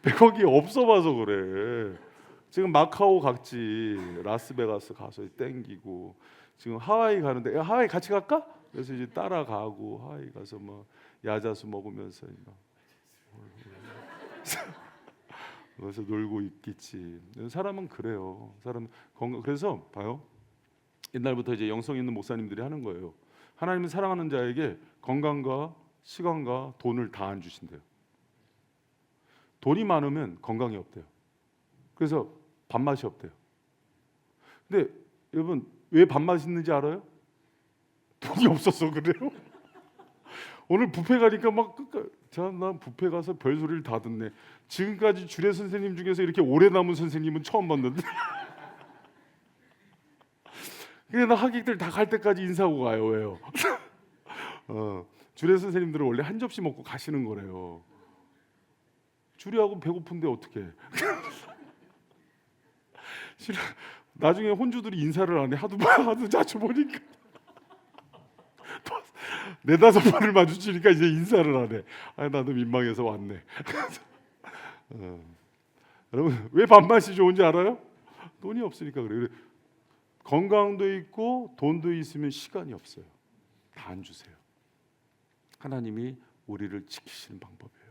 100억이 없어 봐서 그래. 지금 마카오 갔지. 라스베가스 가서 땡기고 지금 하와이 가는데 하와이 같이 갈까? 그래서 이제 따라가고 하와이 가서 뭐 야자수 먹으면서 그래서 놀고 있겠지. 사람은 그래요. 사람 건강. 그래서 봐요. 옛날부터 이제 영성 있는 목사님들이 하는 거예요. 하나님은 사랑하는 자에게 건강과 시간과 돈을 다 안 주신대요. 돈이 많으면 건강이 없대요. 그래서 밥맛이 없대요. 근데 여러분 왜 밥맛이 있는지 알아요? 돈이 없어서 그래요. 오늘 뷔페 가니까 막 난 뷔페 가서 별소리를 다 듣네. 지금까지 주례 선생님 중에서 이렇게 오래 남은 선생님은 처음 봤는데 그래 나 하객들 다 갈 때까지 인사하고 가요. 왜요? 주례 선생님들은 원래 한 접시 먹고 가시는 거래요. 주례하고 배고픈데 어떡해. 나중에 혼주들이 인사를 안 해. 하도 자주 보니까 네다섯 번을 마주치니까 이제 인사를 안 해. 아 나도 민망해서 왔네. 여러분 왜 밥맛이 좋은지 알아요? 돈이 없으니까 그래요. 건강도 있고 돈도 있으면 시간이 없어요. 다 안 주세요. 하나님이 우리를 지키시는 방법이에요.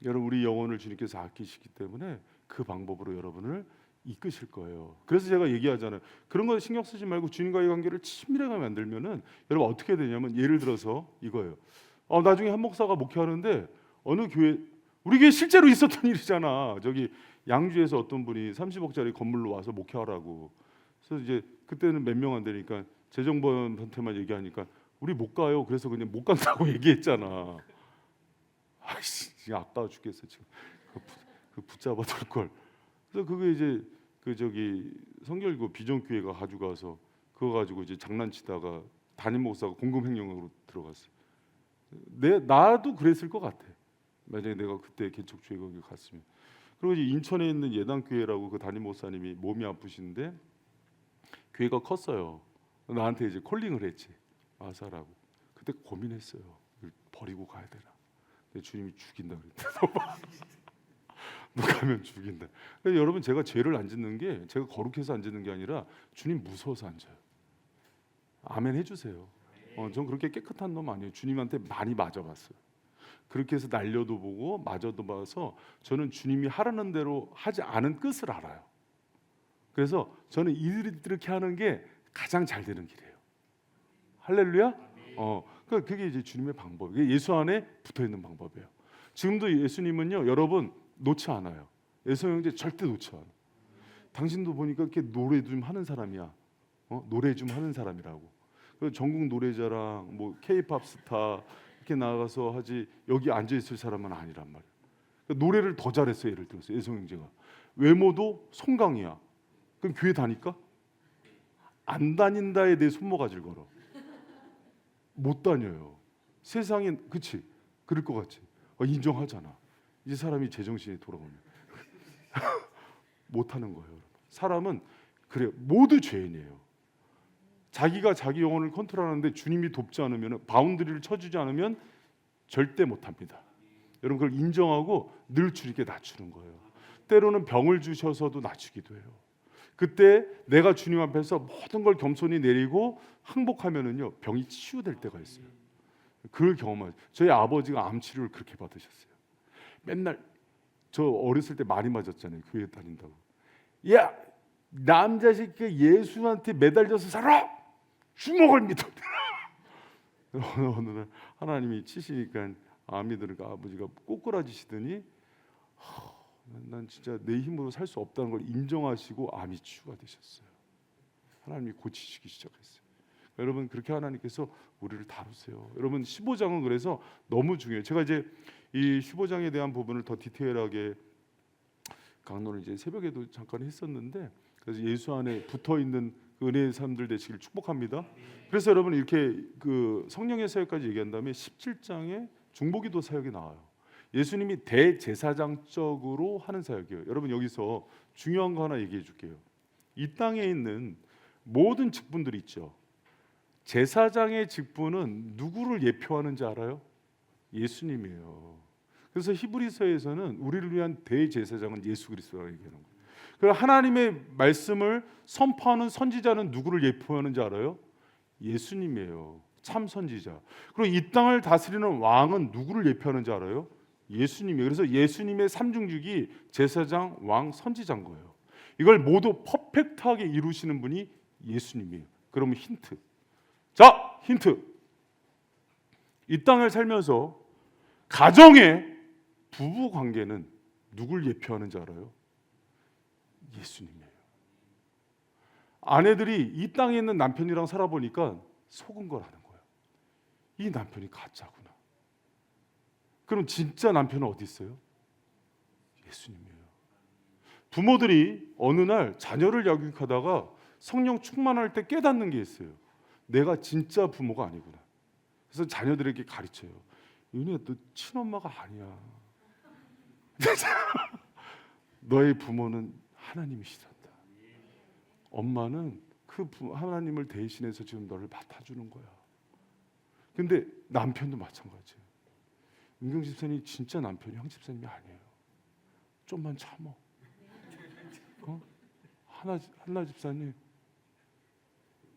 여러분 우리 영혼을 주님께서 아끼시기 때문에 그 방법으로 여러분을 이끄실 거예요. 그래서 제가 얘기하잖아요. 그런 거 신경 쓰지 말고 주님과의 관계를 친밀하게 만들면은 여러분 어떻게 되냐면 예를 들어서 이거예요. 나중에 한 목사가 목회하는데 어느 교회 우리 교회 실제로 있었던 일이잖아. 저기 양주에서 어떤 분이 30억짜리 건물로 와서 목회하라고. 그래서 이제 그때는 몇 명 안 되니까 재정부한테만 얘기하니까 우리 못 가요. 그래서 그냥 못 간다고 얘기했잖아. 아이씨, 지금 아까워 죽겠어 지금. 그 붙잡아 둘 걸. 그래서 그게 이제 그 저기 성결교 비전교회가 가져가서 그거 가지고 이제 장난치다가 담임 목사가 공금횡령으로 들어갔어. 나도 그랬을 것 같아. 만약에 내가 그때 개척주회 거기 갔으면. 그리고 이제 인천에 있는 예당교회라고 그 담임 목사님이 몸이 아프신데 교회가 컸어요. 나한테 이제 콜링을 했지. 와서라고. 그때 고민했어요. 버리고 가야 되나. 근데 주님이 죽인다 그랬대. 너 가면 죽인다. 그러니까 여러분 제가 죄를 안 짓는 게 제가 거룩해서 안 짓는 게 아니라 주님 무서워서 안 져요. 아멘 해주세요. 전 그렇게 깨끗한 놈 아니에요. 주님한테 많이 맞아봤어요. 그렇게 해서 날려도 보고 맞아도 봐서 저는 주님이 하라는 대로 하지 않은 끝을 알아요. 그래서 저는 이렇게 하는 게 가장 잘 되는 길이에요. 할렐루야. 그게 이제 주님의 방법이에요. 예수 안에 붙어 있는 방법이에요. 지금도 예수님은요, 여러분 놓지 않아요. 예수 형제 절대 놓지 않아. 당신도 보니까 이렇게 노래 좀 하는 사람이야. 노래 좀 하는 사람이라고. 전국 노래자랑 뭐 K-팝 스타 이렇게 나가서 하지 여기 앉아 있을 사람은 아니란 말이야. 그러니까 노래를 더 잘했어. 예를 들어서 예수 형제가 외모도 송강이야. 그럼 교회 다닐까? 안 다닌다에 대해 손모가지를 걸어. 못 다녀요. 세상에 그치? 그럴 것 같지? 인정하잖아. 이 사람이 제정신에 돌아오면 못 하는 거예요. 사람은 그래요. 모두 죄인이에요. 자기가 자기 영혼을 컨트롤하는데 주님이 돕지 않으면, 바운드리를 쳐주지 않으면 절대 못합니다. 여러분 그걸 인정하고 늘 주님께 낮추는 거예요. 때로는 병을 주셔서도 낮추기도 해요. 그때 내가 주님 앞에서 모든 걸 겸손히 내리고 항복하면은요 병이 치유될 때가 있어요. 그걸 경험하죠. 저희 아버지가 암 치료를 그렇게 받으셨어요. 맨날 저 어렸을 때 많이 맞았잖아요. 교회 다닌다고. 야 남자 새끼 예수한테 매달려서 살아. 주먹을 믿어. 어느 날 하나님이 치시니까 암이 들으니까 아버지가 꼬꾸라지시더니 난 진짜 내 힘으로 살 수 없다는 걸 인정하시고 암이 치유가 되셨어요. 하나님이 고치시기 시작했어요. 여러분 그렇게 하나님께서 우리를 다루세요. 여러분 15장은 그래서 너무 중요해요. 제가 이제 이 15장에 대한 부분을 더 디테일하게 강론을 이제 새벽에도 잠깐 했었는데, 그래서 예수 안에 붙어 있는 은혜의 삶들 되시길 축복합니다. 그래서 여러분 이렇게 그 성령의 사역까지 얘기한 다음에 17장에 중보기도 사역이 나와요. 예수님이 대제사장적으로 하는 사역이에요. 여러분 여기서 중요한 거 하나 얘기해 줄게요. 이 땅에 있는 모든 직분들이 있죠. 제사장의 직분은 누구를 예표하는지 알아요? 예수님이에요. 그래서 히브리서에서는 우리를 위한 대제사장은 예수 그리스도라고 얘기하는 거예요. 그리고 하나님의 말씀을 선포하는 선지자는 누구를 예표하는지 알아요? 예수님이에요. 참 선지자. 그리고 이 땅을 다스리는 왕은 누구를 예표하는지 알아요? 예수님이에요. 그래서 예수님의 삼중직이 제사장, 왕, 선지자인 거예요. 이걸 모두 퍼펙트하게 이루시는 분이 예수님이에요. 그러면 힌트. 자, 힌트. 이 땅을 살면서 가정의 부부 관계는 누굴 예표하는지 알아요? 예수님이에요. 아내들이 이 땅에 있는 남편이랑 살아보니까 속은 걸 아는 거예요. 이 남편이 가짜구나. 그럼 진짜 남편은 어디 있어요? 예수님이에요. 부모들이 어느 날 자녀를 양육하다가 성령 충만할 때 깨닫는 게 있어요. 내가 진짜 부모가 아니구나. 그래서 자녀들에게 가르쳐요. 윤희야, 너 친엄마가 아니야. 너의 부모는 하나님이시단다. 엄마는 그 하나님을 대신해서 지금 너를 맡아주는 거야. 근데 남편도 마찬가지예요. 은경 집사님이 진짜 남편이 형 집사님이 아니에요. 좀만 참어. 한나 집사님,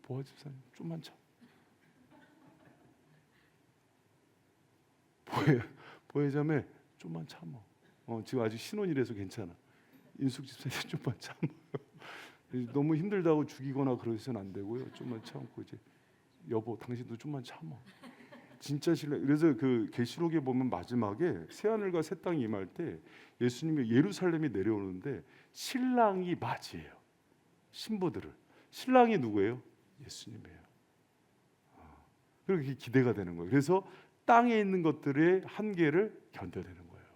보아 집사님, 좀만 참. 보혜자매, 좀만 참어. 지금 아직 신혼이라서 괜찮아. 인숙 집사님, 좀만 참어. 너무 힘들다고 죽이거나 그러셔서는 안 되고요. 좀만 참고 이제 여보, 당신도 좀만 참어. 진짜 신뢰. 그래서 그 계시록에 보면 마지막에 새 하늘과 새 땅이 임할 때 예수님이 예루살렘에 내려오는데 신랑이 맞이해요. 신부들을. 신랑이 누구예요? 예수님이에요. 그렇게 기대가 되는 거예요. 그래서 땅에 있는 것들의 한계를 견뎌내는 거예요.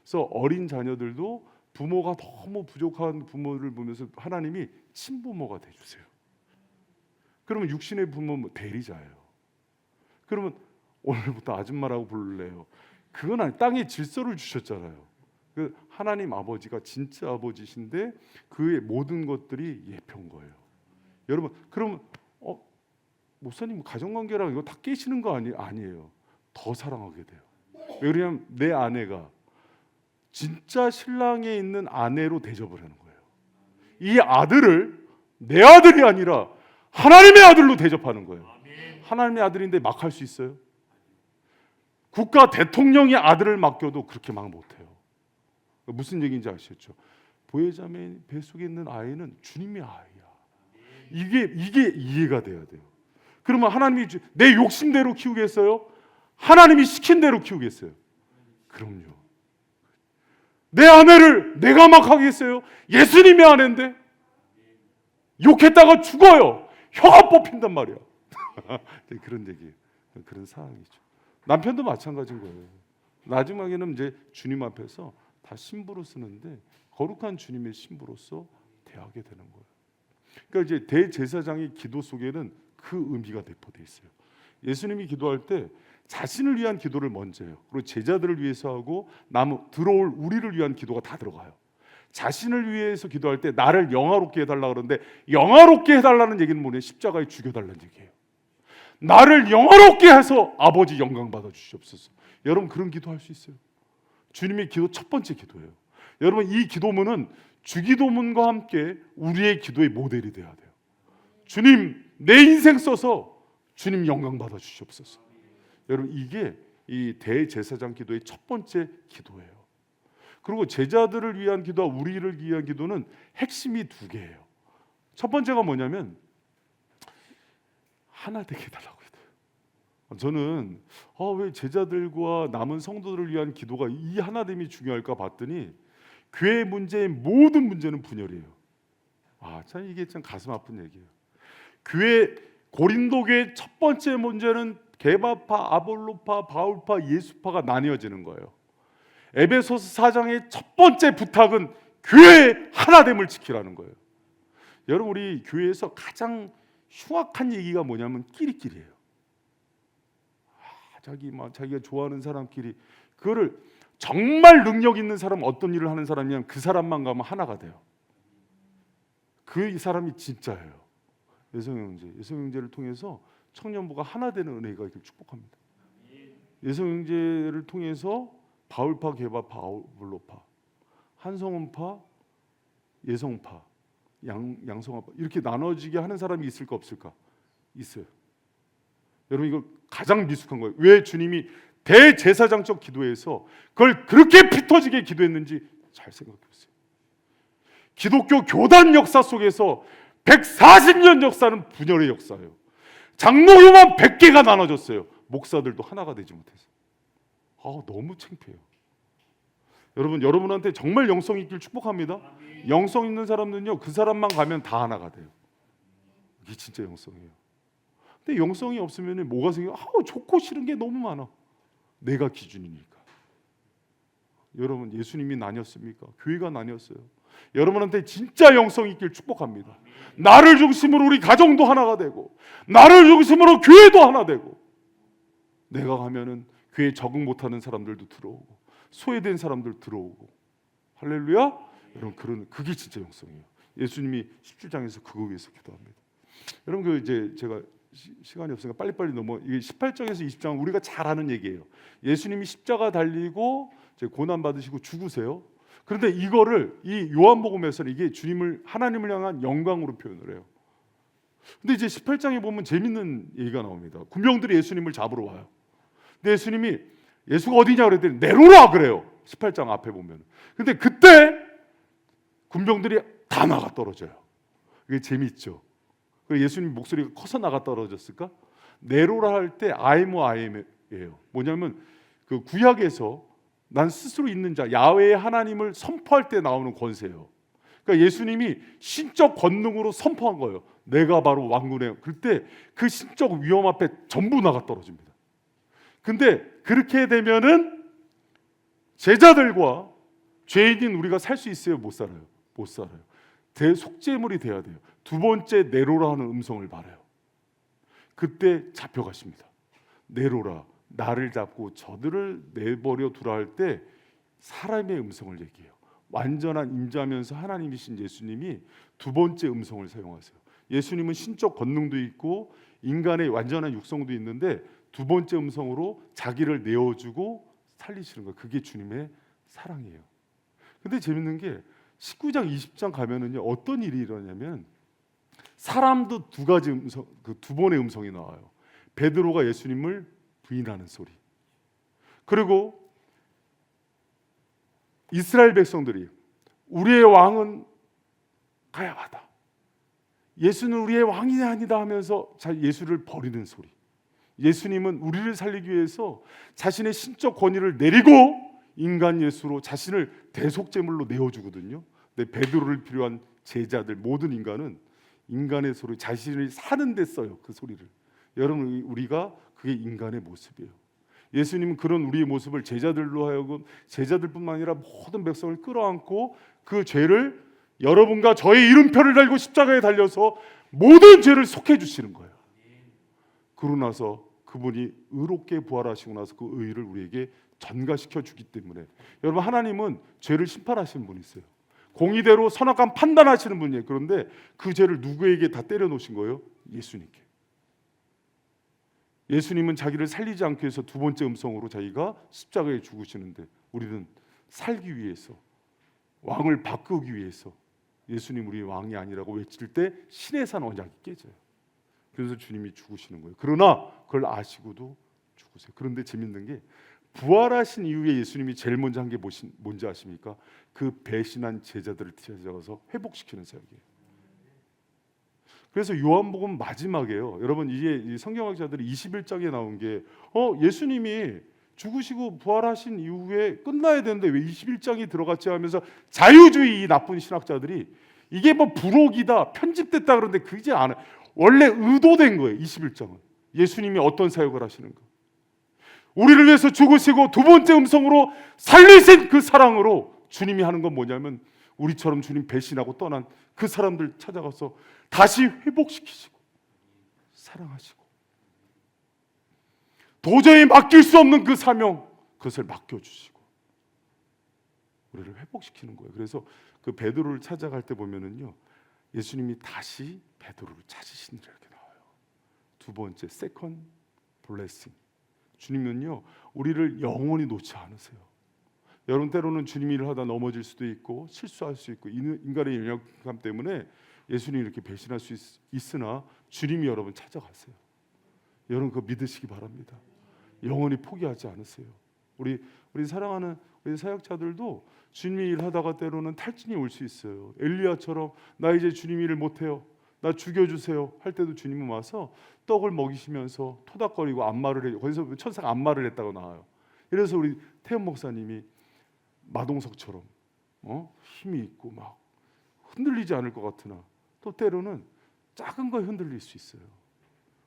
그래서 어린 자녀들도 부모가 너무 부족한 부모를 보면서 하나님이 친부모가 돼주세요. 그러면 육신의 부모 대리자예요. 그러면 오늘부터 아줌마라고 부를래요. 그건 아니, 땅에 질서를 주셨잖아요. 그 하나님 아버지가 진짜 아버지신데 그의 모든 것들이 예표인 거예요. 여러분, 그러면 목사님 가정관계랑 이거 다 깨시는 거 아니에요. 더 사랑하게 돼요. 왜냐하면 내 아내가 진짜 신랑에 있는 아내로 대접을 하는 거예요. 이 아들을 내 아들이 아니라 하나님의 아들로 대접하는 거예요. 하나님의 아들인데 막 할 수 있어요? 국가 대통령의 아들을 맡겨도 그렇게 막 못해요. 무슨 얘기인지 아시겠죠? 보혜자매 뱃속에 있는 아이는 주님의 아이야. 이게 이해가 돼야 돼요. 그러면 하나님이 내 욕심대로 키우겠어요? 하나님이 시킨 대로 키우겠어요? 그럼요. 내 아내를 내가 막 하겠어요? 예수님의 아내인데 욕했다가 죽어요. 혀가 뽑힌단 말이야. 그런 얘기예요. 그런 상황이죠. 남편도 마찬가지인 거예요. 마지막에는 이제 주님 앞에서 다 신부로 쓰는데 거룩한 주님의 신부로서 대하게 되는 거예요. 그러니까 이제 대제사장의 기도 속에는 그 의미가 내포되어 있어요. 예수님이 기도할 때 자신을 위한 기도를 먼저 해요. 그리고 제자들을 위해서 하고 들어올 우리를 위한 기도가 다 들어가요. 자신을 위해서 기도할 때 나를 영화롭게 해달라 그러는데, 영화롭게 해달라는 얘기는 뭐냐? 십자가에 죽여달라는 얘기예요. 나를 영화롭게 해서 아버지 영광 받아 주시옵소서. 여러분, 그런 기도할 수 있어요. 주님의 기도 첫 번째 기도예요. 여러분, 이 기도문은 주기도문과 함께 우리의 기도의 모델이 돼야 돼요. 주님, 내 인생 써서 주님 영광 받아 주시옵소서. 여러분, 이게 이 대제사장 기도의 첫 번째 기도예요. 그리고 제자들을 위한 기도와 우리를 위한 기도는 핵심이 두 개예요. 첫 번째가 뭐냐면 하나 되게 해달라고 해요. 저는 왜 제자들과 남은 성도들을 위한 기도가 이 하나됨이 중요할까 봤더니 교회 문제의 모든 문제는 분열이에요. 참 이게 참 가슴 아픈 얘기예요. 교회 고린도 교회 첫 번째 문제는 게바파, 아볼로파, 바울파, 예수파가 나뉘어지는 거예요. 에베소서 4장의 첫 번째 부탁은 교회의 하나됨을 지키라는 거예요. 여러분, 우리 교회에서 가장 흉악한 얘기가 뭐냐면 끼리끼리예요. 자기가 좋아하는 사람끼리, 그거를 정말 능력 있는 사람, 어떤 일을 하는 사람이면 그 사람만 가면 하나가 돼요. 이 사람이 진짜예요. 예성형제를 통해서 청년부가 하나 되는 은혜가 있길 축복합니다. 예성형제를 통해서 바울파, 게바파, 아볼로파, 한성원파, 예성파, 양성화파 이렇게 나눠지게 하는 사람이 있을까 없을까? 있어요. 여러분, 이거 가장 미숙한 거예요. 왜 주님이 대제사장적 기도에서 그걸 그렇게 피 터지게 기도했는지 잘 생각해 보세요. 기독교 교단 역사 속에서 140년 역사는 분열의 역사예요. 장로교만 100개가 나눠졌어요. 목사들도 하나가 되지 못해서. 너무 창피해요. 여러분한테 정말 영성 있길 축복합니다. 영성 있는 사람은요, 그 사람만 가면 다 하나가 돼요. 이게 진짜 영성이에요. 근데 영성이 없으면 뭐가 생겨요? 좋고 싫은 게 너무 많아. 내가 기준이니까. 여러분, 예수님이 나뉘었습니까? 교회가 나뉘었어요. 여러분한테 진짜 영성 있길 축복합니다. 나를 중심으로 우리 가정도 하나가 되고, 나를 중심으로 교회도 하나 되고, 내가 가면은 교회에 적응 못하는 사람들도 들어오고, 소외된 사람들 들어오고. 할렐루야. 여러분, 그게 진짜 영성이에요. 예수님이 17장에서 그거 위해서 기도합니다. 여러분, 이제 제가 시간이 없으니까 빨리빨리 이게 18장에서 20장 우리가 잘 아는 얘기예요. 예수님이 십자가 달리고 고난 받으시고 죽으세요. 그런데 이거를 이 요한복음에서는 이게 하나님을 향한 영광으로 표현을 해요. 근데 이제 18장에 보면 재밌는 얘기가 나옵니다. 군병들이 예수님을 잡으러 와요. 근데 예수가 어디냐 그랬더니 내로라 그래요. 18장 앞에 보면. 근데 그때 군병들이 다 나가 떨어져요. 그게 재밌죠. 예수님 목소리가 커서 나가 떨어졌을까? 내로라 할 때 아이엠이에요. 뭐냐면 그 구약에서 난 스스로 있는 자, 야훼의 하나님을 선포할 때 나오는 권세예요. 그러니까 예수님이 신적 권능으로 선포한 거예요. 내가 바로 왕군이에요. 그때 그 신적 위험 앞에 전부 나가 떨어집니다. 근데 그렇게 되면은 제자들과 죄인인 우리가 살 수 있어요? 못 살아요? 못 살아요. 대속죄물이 돼야 돼요. 두 번째 내로라 하는 음성을 받아요. 그때 잡혀가십니다. 내로라, 나를 잡고 저들을 내버려 두라 할 때 사람의 음성을 얘기해요. 완전한 임자면서 하나님이신 예수님이 두 번째 음성을 사용하세요. 예수님은 신적 권능도 있고 인간의 완전한 육성도 있는데 두 번째 음성으로 자기를 내어주고 살리시는 거예요. 그게 주님의 사랑이에요. 근데 재밌는 게 19장 20장 가면은요, 어떤 일이 일어나냐면 사람도 두 가지 음성, 두 번의 음성이 나와요. 베드로가 예수님을 부인하는 소리, 그리고 이스라엘 백성들이 우리의 왕은 가야하다, 예수는 우리의 왕이 아니다 하면서 예수를 버리는 소리. 예수님은 우리를 살리기 위해서 자신의 신적 권위를 내리고 인간 예수로 자신을 대속제물로 내어주거든요. 근데 베드로를 필요한 제자들 모든 인간은 인간의 소리, 자신을 사는 데 써요. 그 소리를. 여러분, 우리가 그게 인간의 모습이에요. 예수님은 그런 우리의 모습을 제자들로 하여금, 제자들뿐만 아니라 모든 백성을 끌어안고 그 죄를, 여러분과 저의 이름표를 달고 십자가에 달려서 모든 죄를 속해 주시는 거예요. 그러고 나서 그분이 의롭게 부활하시고 나서 그 의를 우리에게 전가시켜 주기 때문에, 여러분, 하나님은 죄를 심판하시는 분이세요. 공의대로 선악관 판단하시는 분이에요. 그런데 그 죄를 누구에게 다 때려 놓으신 거예요? 예수님께. 예수님은 자기를 살리지 않기 위해서 두 번째 음성으로 자기가 십자가에 죽으시는데 우리는 살기 위해서, 왕을 바꾸기 위해서 예수님 우리 왕이 아니라고 외칠 때 신의 산 언약이 깨져요. 그래서 주님이 죽으시는 거예요. 그러나 그걸 아시고도 죽으세요. 그런데 재밌는 게 부활하신 이후에 예수님이 제일 먼저 한 게 뭔지 아십니까? 그 배신한 제자들을 찾아가서 회복시키는 사역이에요. 그래서 요한복음 마지막에요. 여러분 이게 성경학자들이 21장에 나온 게 예수님이 죽으시고 부활하신 이후에 끝나야 되는데 왜 21장이 들어갔지 하면서 자유주의 나쁜 신학자들이 이게 뭐 부록이다, 편집됐다 그러는데 그게 안 원래 의도된 거예요. 21장은 예수님이 어떤 사역을 하시는가, 우리를 위해서 죽으시고 두 번째 음성으로 살리신 그 사랑으로 주님이 하는 건 뭐냐면 우리처럼 주님 배신하고 떠난 그 사람들 찾아가서 다시 회복시키시고 사랑하시고 도저히 맡길 수 없는 그 사명, 그것을 맡겨주시고 우리를 회복시키는 거예요. 그래서 그 베드로를 찾아갈 때 보면은요, 예수님이 다시 베드로를 찾으신다 이렇게 나와요. 두 번째 세컨 블레싱. 주님은요 우리를 영원히 놓지 않으세요. 여러분 때로는 주님 일을 하다 넘어질 수도 있고 실수할 수 있고 인간의 연약함 때문에 예수님이 이렇게 배신할 수 있으나 주님이 여러분 찾아가세요. 여러분 그거 믿으시기 바랍니다. 영원히 포기하지 않으세요. 우리 사랑하는 우리 사역자들도 주님이 일하다가 때로는 탈진이 올 수 있어요. 엘리야처럼 나 이제 주님 일을 못해요, 나 죽여주세요 할 때도 주님은 와서 떡을 먹이시면서 토닥거리고 안마를 해요. 거기서 천사가 안마를 했다고 나와요. 이래서 우리 태연 목사님이 마동석처럼 힘이 있고 막 흔들리지 않을 것 같으나 또 때로는 작은 거에 흔들릴 수 있어요.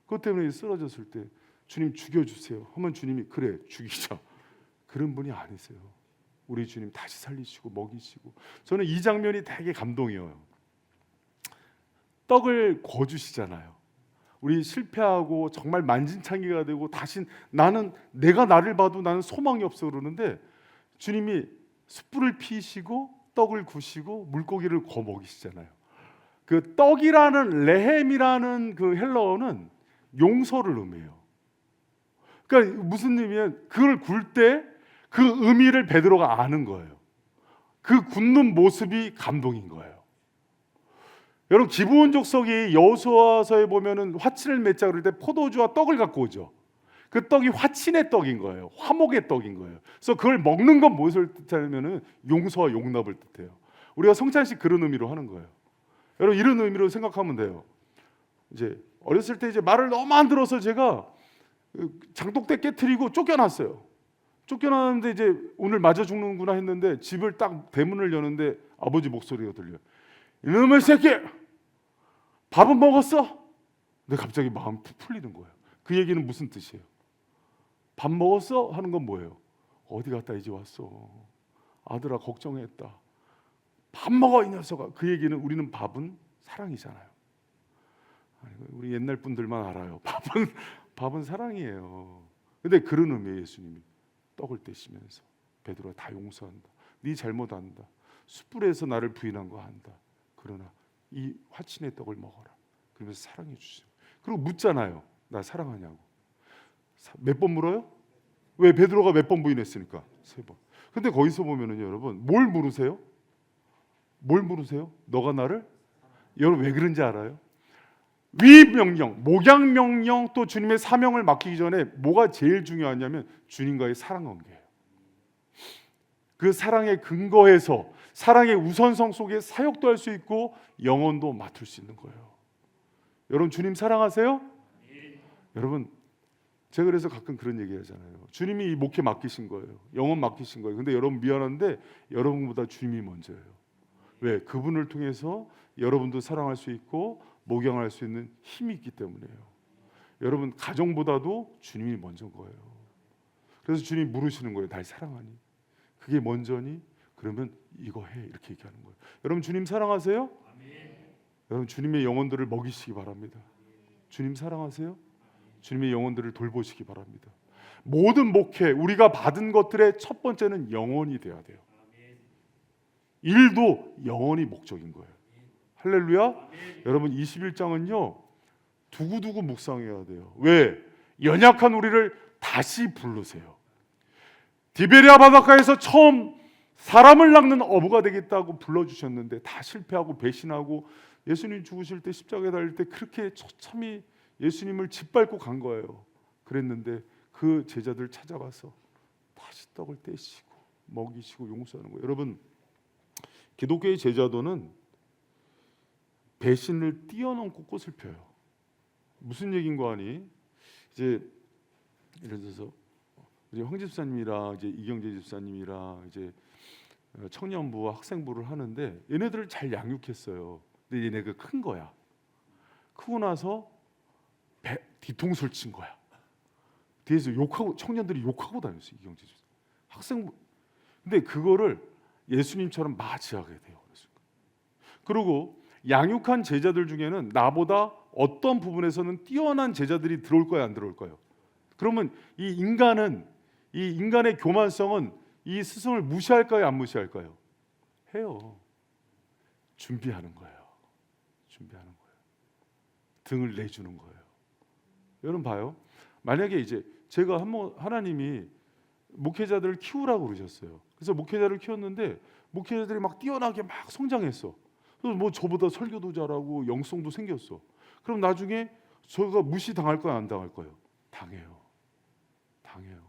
그것 때문에 쓰러졌을 때 주님 죽여주세요 하면 주님이 그래 죽이자 그런 분이 아니세요. 우리 주님 다시 살리시고 먹이시고. 저는 이 장면이 되게 감동이에요. 떡을 거주시잖아요. 우리 실패하고 정말 만진창이가 되고 다시 내가 나를 봐도 나는 소망이 없어 그러는데 주님이 숯불을 피시고 떡을 구시고 물고기를 구워 먹이시잖아요. 그 떡이라는 레헴이라는 그 헬라어는 용서를 의미해요. 그러니까 무슨 의미냐면 그걸 굴 때 그 의미를 베드로가 아는 거예요. 그 굽는 모습이 감동인 거예요. 여러분 기브온 족속이 여호수아서에 보면은 화친을 맺자 그럴 때 포도주와 떡을 갖고 오죠. 그 떡이 화친의 떡인 거예요. 화목의 떡인 거예요. 그래서 그걸 먹는 건 무엇을 뜻하냐면은 용서와 용납을 뜻해요. 우리가 성찬식 그런 의미로 하는 거예요. 여러분 이런 의미로 생각하면 돼요. 이제 어렸을 때 이제 말을 너무 안 들어서 제가 장독대 깨트리고 쫓겨났어요. 쫓겨나는데 이제 오늘 맞아 죽는구나 했는데 집을 딱 대문을 여는데 아버지 목소리가 들려요. 이놈의 새끼, 밥은 먹었어? 근데 갑자기 마음이 푹 풀리는 거예요. 그 얘기는 무슨 뜻이에요? 밥 먹었어? 하는 건 뭐예요? 어디 갔다 이제 왔어? 아들아 걱정했다. 밥 먹어 이 녀석아. 그 얘기는 우리는 밥은 사랑이잖아요. 우리 옛날 분들만 알아요. 밥은 사랑이에요. 근데 그런 의미예요. 예수님이 떡을 떼시면서 베드로가 다 용서한다. 네 잘못 안다. 숯불에서 나를 부인한 거 안다. 그러나 이 화친의 떡을 먹어라. 그러면서 사랑해 주시고. 그리고 묻잖아요. 나 사랑하냐고. 몇 번 물어요? 왜 베드로가 몇 번 부인했으니까? 3번. 근데 거기서 보면은 여러분 뭘 물으세요? 뭘 물으세요? 너가 나를? 여러분 왜 그런지 알아요? 위명령, 목양명령 또 주님의 사명을 맡기기 전에 뭐가 제일 중요하냐면 주님과의 사랑 관계예요. 그 사랑의 근거에서 사랑의 우선성 속에 사역도 할 수 있고 영혼도 맡을 수 있는 거예요. 여러분 주님 사랑하세요? 네. 여러분 제가 그래서 가끔 그런 얘기 하잖아요. 주님이 이 목회 맡기신 거예요. 영혼 맡기신 거예요. 근데 여러분 미안한데 여러분보다 주님이 먼저예요. 왜? 그분을 통해서 여러분도 사랑할 수 있고 목양할 수 있는 힘이 있기 때문에요. 여러분 가정보다도 주님이 먼저인 거예요. 그래서 주님이 물으시는 거예요. 날 사랑하니? 그게 먼저니? 그러면 이거 해 이렇게 얘기하는 거예요. 여러분 주님 사랑하세요? 아멘. 여러분 주님의 영혼들을 먹이시기 바랍니다. 주님 사랑하세요? 주님의 영혼들을 돌보시기 바랍니다. 모든 목회 우리가 받은 것들의 첫 번째는 영혼이 돼야 돼요. 일도 영원히 목적인 거예요. 할렐루야. 여러분 21장은요 두고두고 묵상해야 돼요. 왜? 연약한 우리를 다시 부르세요. 디베리아 바닷가에서 처음 사람을 낚는 어부가 되겠다고 불러주셨는데 다 실패하고 배신하고 예수님 죽으실 때 십자가에 달릴 때 그렇게 처참히 예수님을 짓밟고 간 거예요. 그랬는데 그 제자들 찾아가서 다시 떡을 떼시고 먹이시고 용서하는 거예요. 여러분 기독교의 제자도는 배신을 뛰어넘고 꽃을 펴요. 무슨 얘기인 거 아니? 이제 예를 들어서 우리 황 집사님이랑 이제 이경재 집사님이랑 이제 청년부와 학생부를 하는데 얘네들을 잘 양육했어요. 근데 얘네가 큰 거야. 크고 나서 뒤통수를 친 거야. 뒤에서 욕하고 청년들이 욕하고 다녔어요. 이경재 집사. 학생부. 근데 그거를 예수님처럼 맞이하게 돼요. 그리고 양육한 제자들 중에는 나보다 어떤 부분에서는 뛰어난 제자들이 들어올 거야, 안 들어올 거예요? 그러면 이 인간의 교만성은 이 스승을 무시할까요, 안 무시할까요? 해요. 준비하는 거예요. 준비하는 거예요. 등을 내주는 거예요. 여러분 봐요. 만약에 이제 제가 하나님이 목회자들을 키우라고 그러셨어요. 그래서 목회자를 키웠는데 목회자들이 막 뛰어나게 막 성장했어. 그래서 뭐 저보다 설교도 잘하고 영성도 생겼어. 그럼 나중에 저가 무시당할 거야, 안 당할 거예요? 당해요. 당해요.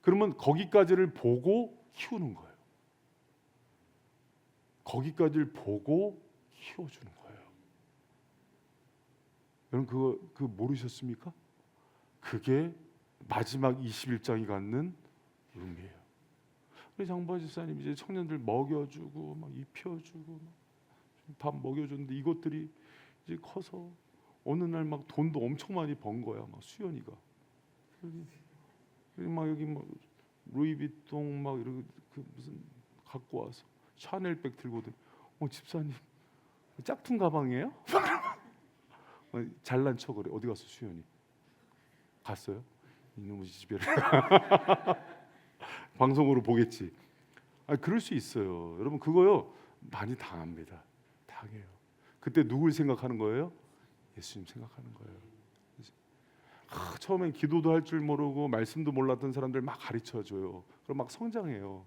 그러면 거기까지를 보고 키우는 거예요. 거기까지를 보고 키워주는 거예요. 여러분 그거 모르셨습니까? 그게 마지막 21장이 갖는 의미예요. 우리 장바 집사님 이제 청년들 먹여주고 막 입혀주고 밥 먹여줬는데 이것들이 이제 커서 어느 날 막 돈도 엄청 많이 번 거야. 막 수연이가 여기 막 루이비통 막 이런 그 무슨 갖고 와서 샤넬백 들고 집사님 짝퉁 가방이에요? 잘난 척을 해. 어디 갔어 수연이? 갔어요? 이놈의 집에 방송으로 보겠지. 그럴 수 있어요. 여러분 그거요 많이 당합니다. 당해요. 그때 누굴 생각하는 거예요? 예수님 생각하는 거예요. 처음엔 기도도 할 줄 모르고 말씀도 몰랐던 사람들 막 가르쳐줘요. 그럼 막 성장해요.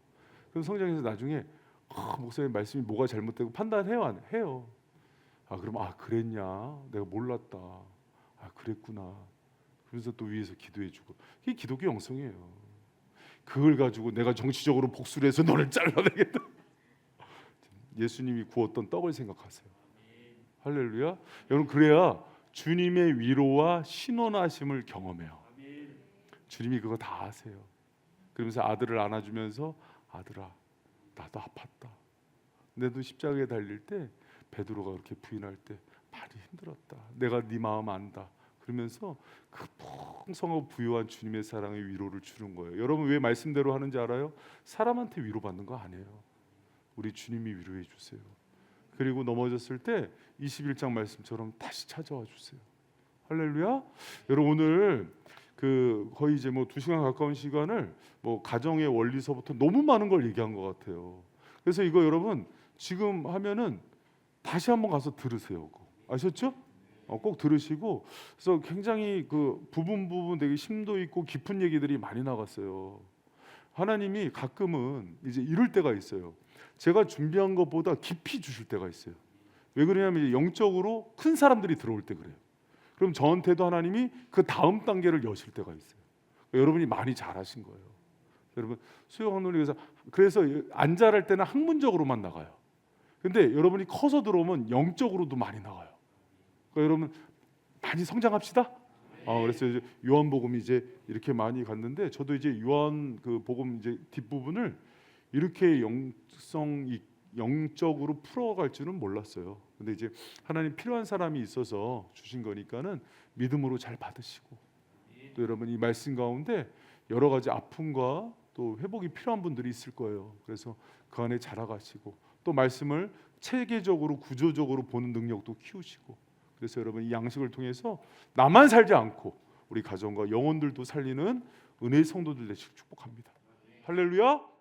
그럼 성장해서 나중에 목사님 말씀이 뭐가 잘못되고 판단해요, 안 해요? 그럼 그랬냐? 내가 몰랐다. 그랬구나. 그래서 또 위에서 기도해주고. 이게 기독교 영성이에요. 그걸 가지고 내가 정치적으로 복수를 해서 너를 잘라내겠다. 예수님이 구웠던 떡을 생각하세요. 할렐루야. 여러분 그래야 주님의 위로와 신원하심을 경험해요. 주님이 그거 다 아세요. 그러면서 아들을 안아주면서 아들아 나도 아팠다. 내도 십자가에 달릴 때 베드로가 그렇게 부인할 때 많이 힘들었다. 내가 네 마음 안다. 그러면서 그 풍성하고 부유한 주님의 사랑의 위로를 주는 거예요. 여러분 왜 말씀대로 하는지 알아요? 사람한테 위로받는 거 아니에요. 우리 주님이 위로해 주세요. 그리고 넘어졌을 때 21장 말씀처럼 다시 찾아와 주세요. 할렐루야. 여러분 오늘 거의 이제 뭐 2시간 가까운 시간을 뭐 가정의 원리서부터 너무 많은 걸 얘기한 것 같아요. 그래서 이거 여러분 지금 하면은 다시 한번 가서 들으세요. 아셨죠? 꼭 들으시고. 그래서 굉장히 그 부분 되게 심도 있고 깊은 얘기들이 많이 나갔어요. 하나님이 가끔은 이제 이럴 때가 있어요. 제가 준비한 것보다 깊이 주실 때가 있어요. 왜 그러냐면 이제 영적으로 큰 사람들이 들어올 때 그래요. 그럼 저한테도 하나님이 그 다음 단계를 여실 때가 있어요. 여러분이 많이 잘하신 거예요. 여러분 수요 학론이 그래서 안 잘할 때는 학문적으로만 나가요. 근데 여러분이 커서 들어오면 영적으로도 많이 나가요. 그러니까 여러분 많이 성장합시다. 그래서 이제 요한복음이 이제 이렇게 많이 갔는데 저도 이제 요한 그 복음 이제 뒷부분을 이렇게 영적으로 풀어갈 줄은 몰랐어요. 근데 이제 하나님 필요한 사람이 있어서 주신 거니까는 믿음으로 잘 받으시고, 또 여러분 이 말씀 가운데 여러 가지 아픔과 또 회복이 필요한 분들이 있을 거예요. 그래서 그 안에 자라가시고 또 말씀을 체계적으로 구조적으로 보는 능력도 키우시고, 그래서 여러분 이 양식을 통해서 나만 살지 않고 우리 가정과 영혼들도 살리는 은혜의 성도들 되시길 축복합니다. 할렐루야.